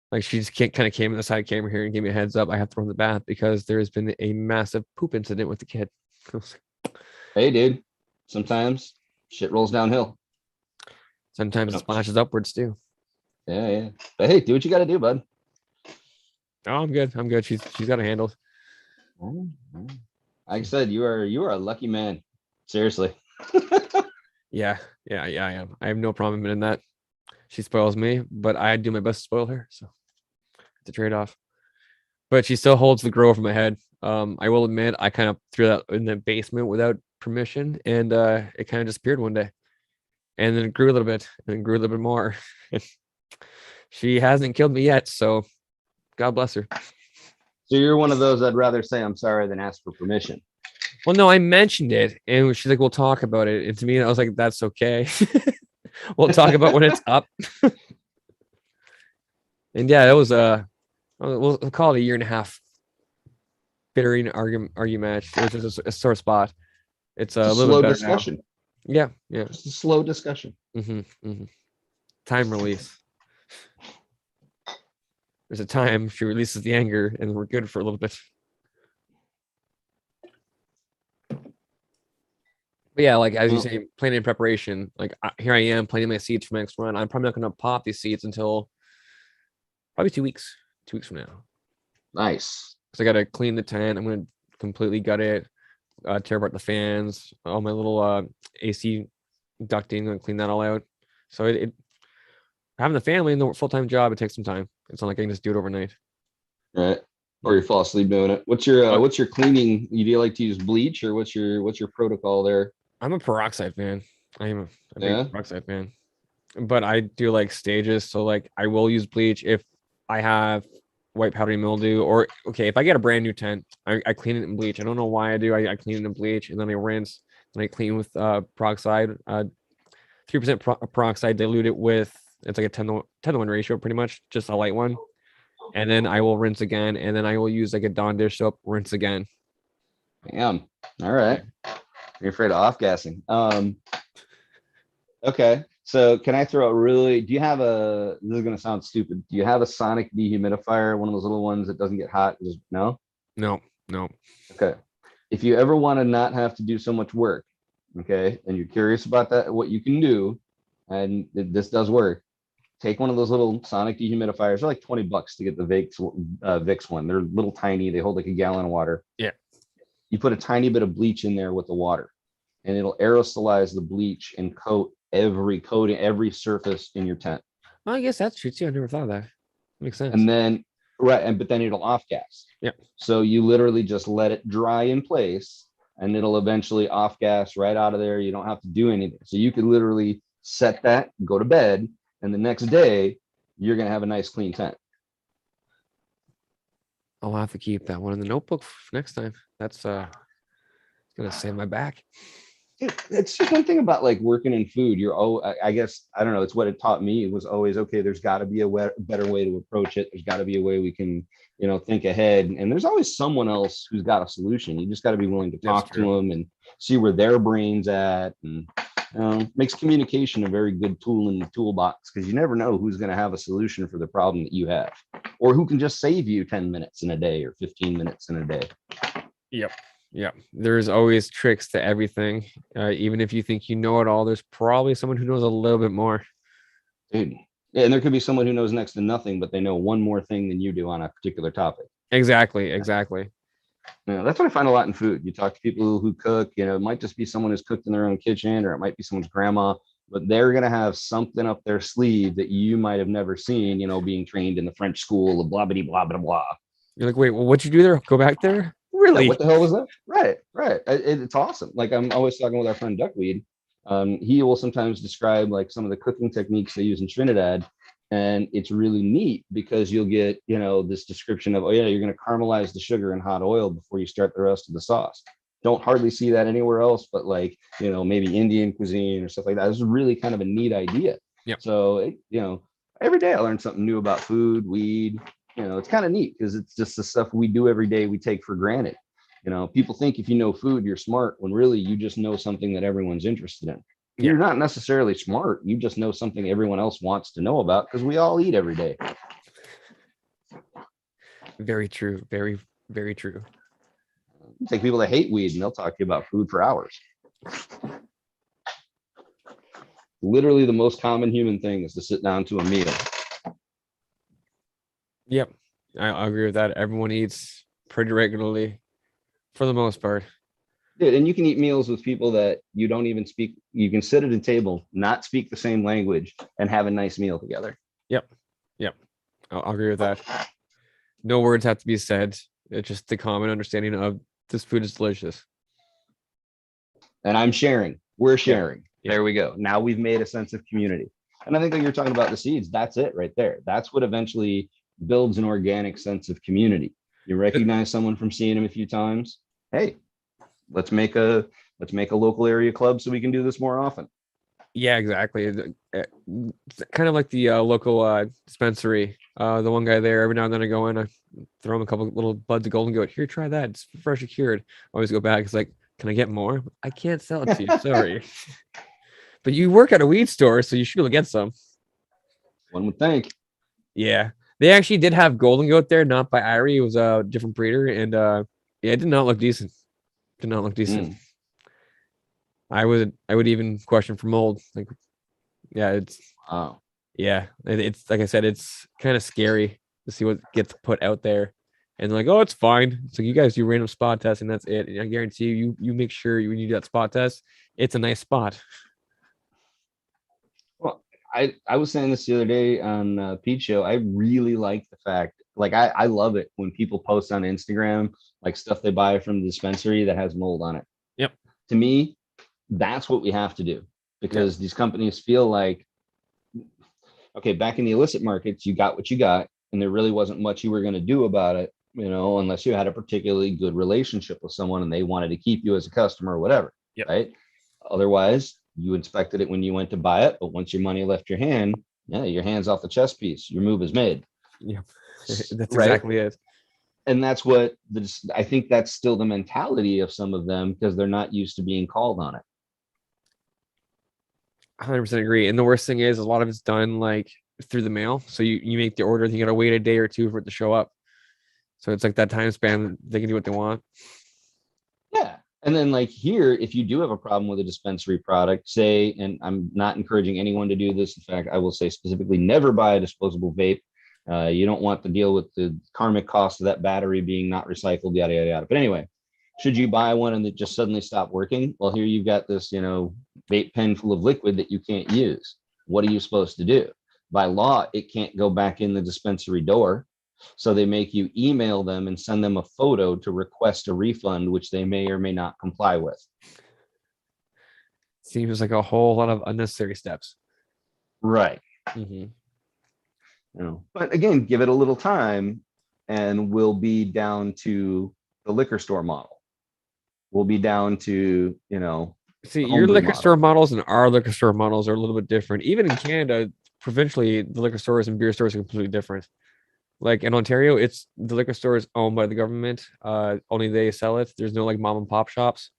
A: Like she just kind of came in the side camera here and gave me a heads up. I have to run the bath because there has been a massive poop incident with the kid.
B: Hey, dude, sometimes shit rolls downhill.
A: Sometimes it splashes upwards too.
B: Yeah. But hey, do what you got to do, bud.
A: Oh, I'm good. I'm good. She's got it handled.
B: Like I said, you are a lucky man. Seriously.
A: Yeah, I am. I have no problem in that. She spoils me, but I do my best to spoil her. So it's a trade-off. But she still holds the grow over my head. I will admit I kind of threw that in the basement without permission, and it kind of disappeared one day. And then it grew a little bit, and grew a little bit more. She hasn't killed me yet, so God bless her.
B: So you're one of those I'd rather say I'm sorry than ask for permission.
A: Well, no, I mentioned it, and she's like, "We'll talk about it." And to me, I was like, "That's okay. We'll talk about when it's up." And yeah, that was we'll call it a year and a half bittering argument match. It was just a sore spot. It's
B: It's
A: a
B: a
A: little bit
B: slow
A: better now.
B: discussion.
A: Yeah, yeah.
B: Just a slow discussion.
A: Time release. There's a time she releases the anger, and we're good for a little bit. But yeah, like as you say, planning and preparation. Like here I am planting my seeds for my next run. I'm probably not going to pop these seeds until probably 2 weeks. 2 weeks from now.
B: Nice.
A: Because I got to clean the tent. I'm going to completely gut it, tear apart the fans, all my little AC ducting, and clean that all out. So having the family and the full-time job, it takes some time. It's not like I can just do it overnight.
B: Right. Or you fall asleep doing it. What's your cleaning? Do you like to use bleach, or what's your protocol there?
A: I'm a peroxide fan. I am a
B: Yeah.
A: big peroxide fan. But I do like stages. So like I will use bleach if I have white powdery mildew, or okay, if I get a brand new tent, I clean it in bleach. I don't know why I do. I clean it in bleach and then I rinse and I clean with peroxide, 3% peroxide, dilute it with, it's like a 10 to 1 ratio, pretty much, just a light one. And then I will rinse again, and then I will use like a Dawn dish soap, rinse again.
B: Damn. All right. You're afraid of off gassing. Okay. So can I throw do you have this is gonna sound stupid. Do you have a sonic dehumidifier, one of those little ones that doesn't get hot? No?
A: No.
B: Okay. If you ever want to not have to do so much work, okay, and you're curious about that, what you can do, and this does work, take one of those little sonic dehumidifiers. They're like $20 to get the Vicks one. They're little tiny. They hold like a gallon of water.
A: Yeah.
B: You put a tiny bit of bleach in there with the water, and it'll aerosolize the bleach and coat every surface in your tent.
A: Well, I guess that's true too. I never thought of that. Makes sense.
B: And then but then it'll off gas.
A: Yeah.
B: So you literally just let it dry in place, and it'll eventually off gas right out of there. You don't have to do anything. So you could literally set that, go to bed, and the next day you're gonna have a nice clean tent.
A: I'll have to keep that one in the notebook for next time. That's gonna save my back.
B: It's just one thing about like working in food. I guess, I don't know, it's what it taught me. It was always, okay, there's got to be a better way to approach it. There's got to be a way we can, think ahead. And there's always someone else who's got a solution. You just got to be willing to talk to them and see where their brain's at. And makes communication a very good tool in the toolbox, because you never know who's going to have a solution for the problem that you have, or who can just save you 10 minutes in a day or 15 minutes in a day.
A: Yep. Yeah, there's always tricks to everything. Even if you think you know it all, there's probably someone who knows a little bit more.
B: Dude. Yeah, and there could be someone who knows next to nothing, but they know one more thing than you do on a particular topic.
A: Exactly.
B: Yeah, that's what I find a lot in food. You talk to people who cook, it might just be someone who's cooked in their own kitchen, or it might be someone's grandma, but they're going to have something up their sleeve that you might have never seen, being trained in the French school of blah, blah, blah, blah, blah.
A: You're like, wait, well, what'd you do there? Go back there? Really?
B: Yeah, what the hell was that? Right. It's awesome. Like, I'm always talking with our friend Duckweed. He will sometimes describe like some of the cooking techniques they use in Trinidad. And it's really neat because you'll get, this description of, oh yeah, you're going to caramelize the sugar in hot oil before you start the rest of the sauce. Don't hardly see that anywhere else, but like, maybe Indian cuisine or stuff like that. It's really kind of a neat idea.
A: Yeah.
B: So, every day I learn something new about food, weed. It's kind of neat because it's just the stuff we do every day we take for granted. People think if you know food, you're smart, when really you just know something that everyone's interested in. Yeah. You're not necessarily smart. You just know something everyone else wants to know about, because we all eat every day.
A: Very true. Very, very true.
B: Take people that hate weed and they'll talk to you about food for hours. Literally the most common human thing is to sit down to a meal.
A: Yep, I agree with that. Everyone eats pretty regularly for the most part.
B: Dude, and you can eat meals with people that you don't even speak. You can sit at a table, not speak the same language, and have a nice meal together.
A: Yep. I'll agree with that. No words have to be said. It's just the common understanding of this food is delicious.
B: And I'm sharing. We're sharing. Yeah. There we go. Now we've made a sense of community. And I think that you're talking about the seeds. That's it right there. That's what eventually builds an organic sense of community. You recognize someone from seeing him a few times. Hey, let's make a local area club so we can do this more often.
A: Yeah, exactly. Kind of like the local dispensary. The one guy there, every now and then I go in, I throw him a couple little buds of golden goat. Here, try that. It's freshly cured. Always go back. It's like, can I get more? I can't sell it to you. Sorry. But you work at a weed store, so you should be able to get some.
B: One would think.
A: Yeah. They actually did have golden goat there, not by Irie. It was a different breeder. And yeah, it did not look decent. Did not look decent.
B: Mm.
A: I would even question for mold. Like, yeah,
B: Wow.
A: it's like I said, it's kind of scary to see what gets put out there. And like, oh, it's fine. So you guys do random spot tests, and that's it. And I guarantee you make sure when you do that spot test, it's a nice spot.
B: Well, I was saying this the other day on Pete Show. I really like the fact, like I love it when people post on Instagram like stuff they buy from the dispensary that has mold on it.
A: Yep.
B: To me, that's what we have to do because these companies feel like, okay, back in the illicit markets, you got what you got, and there really wasn't much you were going to do about it, unless you had a particularly good relationship with someone and they wanted to keep you as a customer or whatever.
A: Yep.
B: Right. Otherwise, you inspected it when you went to buy it, but once your money left your hand, yeah, your hand's off the chess piece. Your move is made.
A: Yeah. That's
B: Right.
A: exactly it.
B: And that's what I think that's still the mentality of some of them because they're not used to being called on it.
A: 100% agree. And the worst thing is a lot of it's done like through the mail. So you make the order, you gotta wait a day or two for it to show up. So it's like that time span, they can do what they want.
B: Yeah. And then like here, if you do have a problem with a dispensary product, say, and I'm not encouraging anyone to do this. In fact, I will say specifically never buy a disposable vape. You don't want to deal with the karmic cost of that battery being not recycled, yada, yada, yada. But anyway, should you buy one and it just suddenly stop working? Well, here you've got this, vape pen full of liquid that you can't use. What are you supposed to do? By law, it can't go back in the dispensary door. So they make you email them and send them a photo to request a refund, which they may or may not comply with.
A: Seems like a whole lot of unnecessary steps.
B: Right.
A: Mm-hmm.
B: But again, give it a little time and we'll be down to the liquor store model. We'll be down to,
A: See, your liquor store models and our liquor store models are a little bit different. Even in Canada, provincially, the liquor stores and beer stores are completely different. Like in Ontario, it's the liquor store is owned by the government. Only they sell it. There's no like mom and pop shops.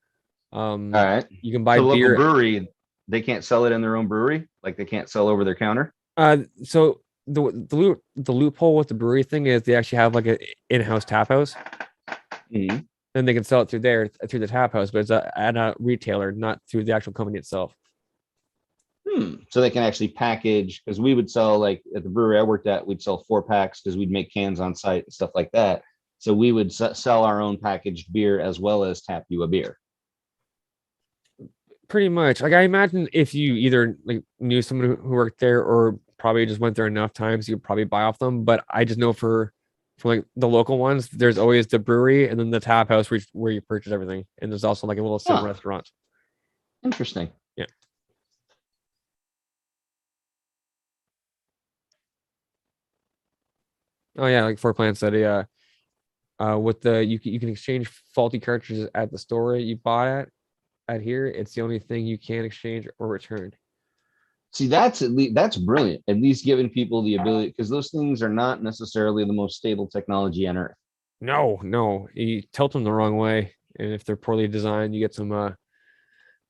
B: All right.
A: You can buy
B: so the
A: beer.
B: Local brewery, they can't sell it in their own brewery. Like they can't sell over their counter.
A: So the loophole with the brewery thing is they actually have like an in-house tap house.
B: Mm-hmm.
A: Then they can sell it through there through the tap house, but it's at a retailer, not through the actual company itself.
B: So they can actually package, because we would sell, like at the brewery I worked at, we'd sell 4-packs because we'd make cans on site and stuff like that. So we would sell our own packaged beer as well as tap you a beer.
A: Pretty much. Like I imagine if you either like knew someone who worked there or probably just went there enough times, you'd probably buy off them. But I just know for like the local ones, there's always the brewery and then the tap house where you purchase everything. And there's also like a little sim restaurant.
B: Interesting.
A: Yeah. Oh yeah, like for Plan said, yeah. With the you can exchange faulty cartridges at the store you bought at here. It's the only thing you can exchange or return.
B: See, that's brilliant. At least giving people the ability, because those things are not necessarily the most stable technology on earth.
A: No, you tilt them the wrong way, and if they're poorly designed, you get some a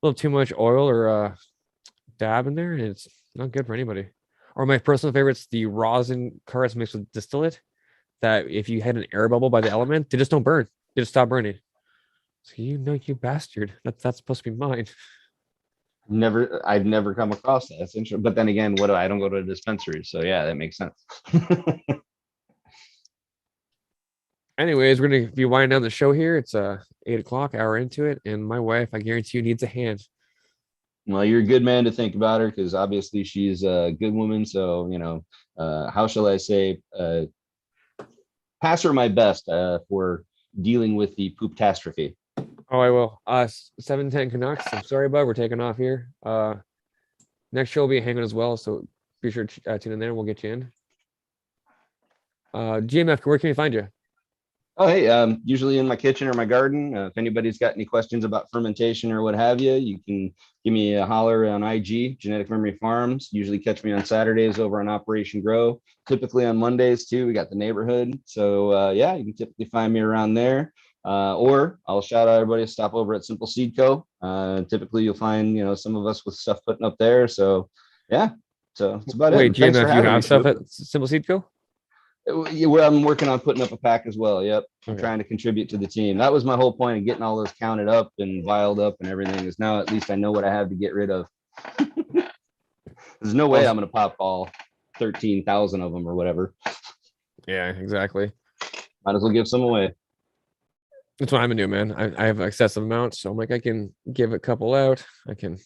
A: little too much oil or dab in there, and it's not good for anybody. Or my personal favorite's the rosin carts mixed with distillate. That if you had an air bubble by the element, they just don't burn. They just stop burning. So you bastard. That's supposed to be mine.
B: I've never come across that. That's interesting. But then again, I don't go to a dispensary, so yeah, that makes sense.
A: Anyways, we're gonna be winding down the show here. It's 8 o'clock, hour into it, and my wife, I guarantee you, needs a hand.
B: Well, you're a good man to think about her because obviously she's a good woman. So how shall I say? Pass her my best for dealing with the poop catastrophe.
A: Oh, I will. 710 Canucks. I'm sorry, bud. We're taking off here. Next show will be a hangout as well, so be sure to tune in there. We'll get you in. GMF, where can we find you?
B: Oh, hey, usually in my kitchen or my garden. If anybody's got any questions about fermentation or what have you, you can give me a holler on IG, Genetic Memory Farms. Usually catch me on Saturdays over on Operation Grow. Typically on Mondays too. We got the neighborhood. So yeah, you can typically find me around there. Or I'll shout out everybody to stop over at Simple Seed Co. Typically you'll find, some of us with stuff putting up there. So yeah, so that's about it.
A: Wait,
B: And thanks for
A: GMF, you
B: having me,
A: have stuff
B: Schwoop.
A: at Simple Seed Co?
B: Where I'm working on putting up a pack as well. Yep. I'm
A: Okay.
B: trying to contribute to the team. That was my whole point of getting all those counted up and vialed up and everything is now at least I know what I have to get rid of. There's no way I'm going to pop all 13,000 of them or whatever.
A: Yeah, exactly.
B: Might as well give some away.
A: That's what I'm gonna do, man. I have excessive amounts, so I'm like, I can give a couple out. I can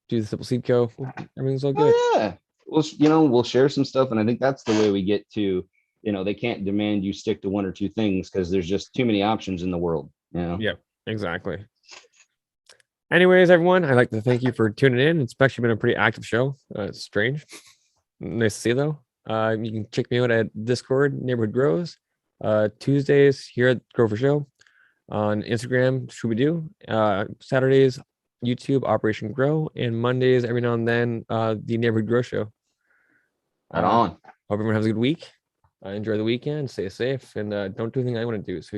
A: do the Simple Seed Co. Everything's all good.
B: Oh, yeah. We'll share some stuff. And I think that's the way we get to, they can't demand you stick to one or two things because there's just too many options in the world.
A: Yep, exactly. Anyways, everyone, I'd like to thank you for tuning in. It's actually been a pretty active show. It's strange. Nice to see you, though. You can check me out at Discord, Neighborhood Grows. Tuesdays here at Grow for Show. On Instagram, Schwoobydoo. Saturdays, YouTube, Operation Grow. And Mondays, every now and then, the Neighborhood Grow Show.
B: Right on.
A: Hope everyone has a good week. Enjoy the weekend. Stay safe. And don't do anything I want to do. So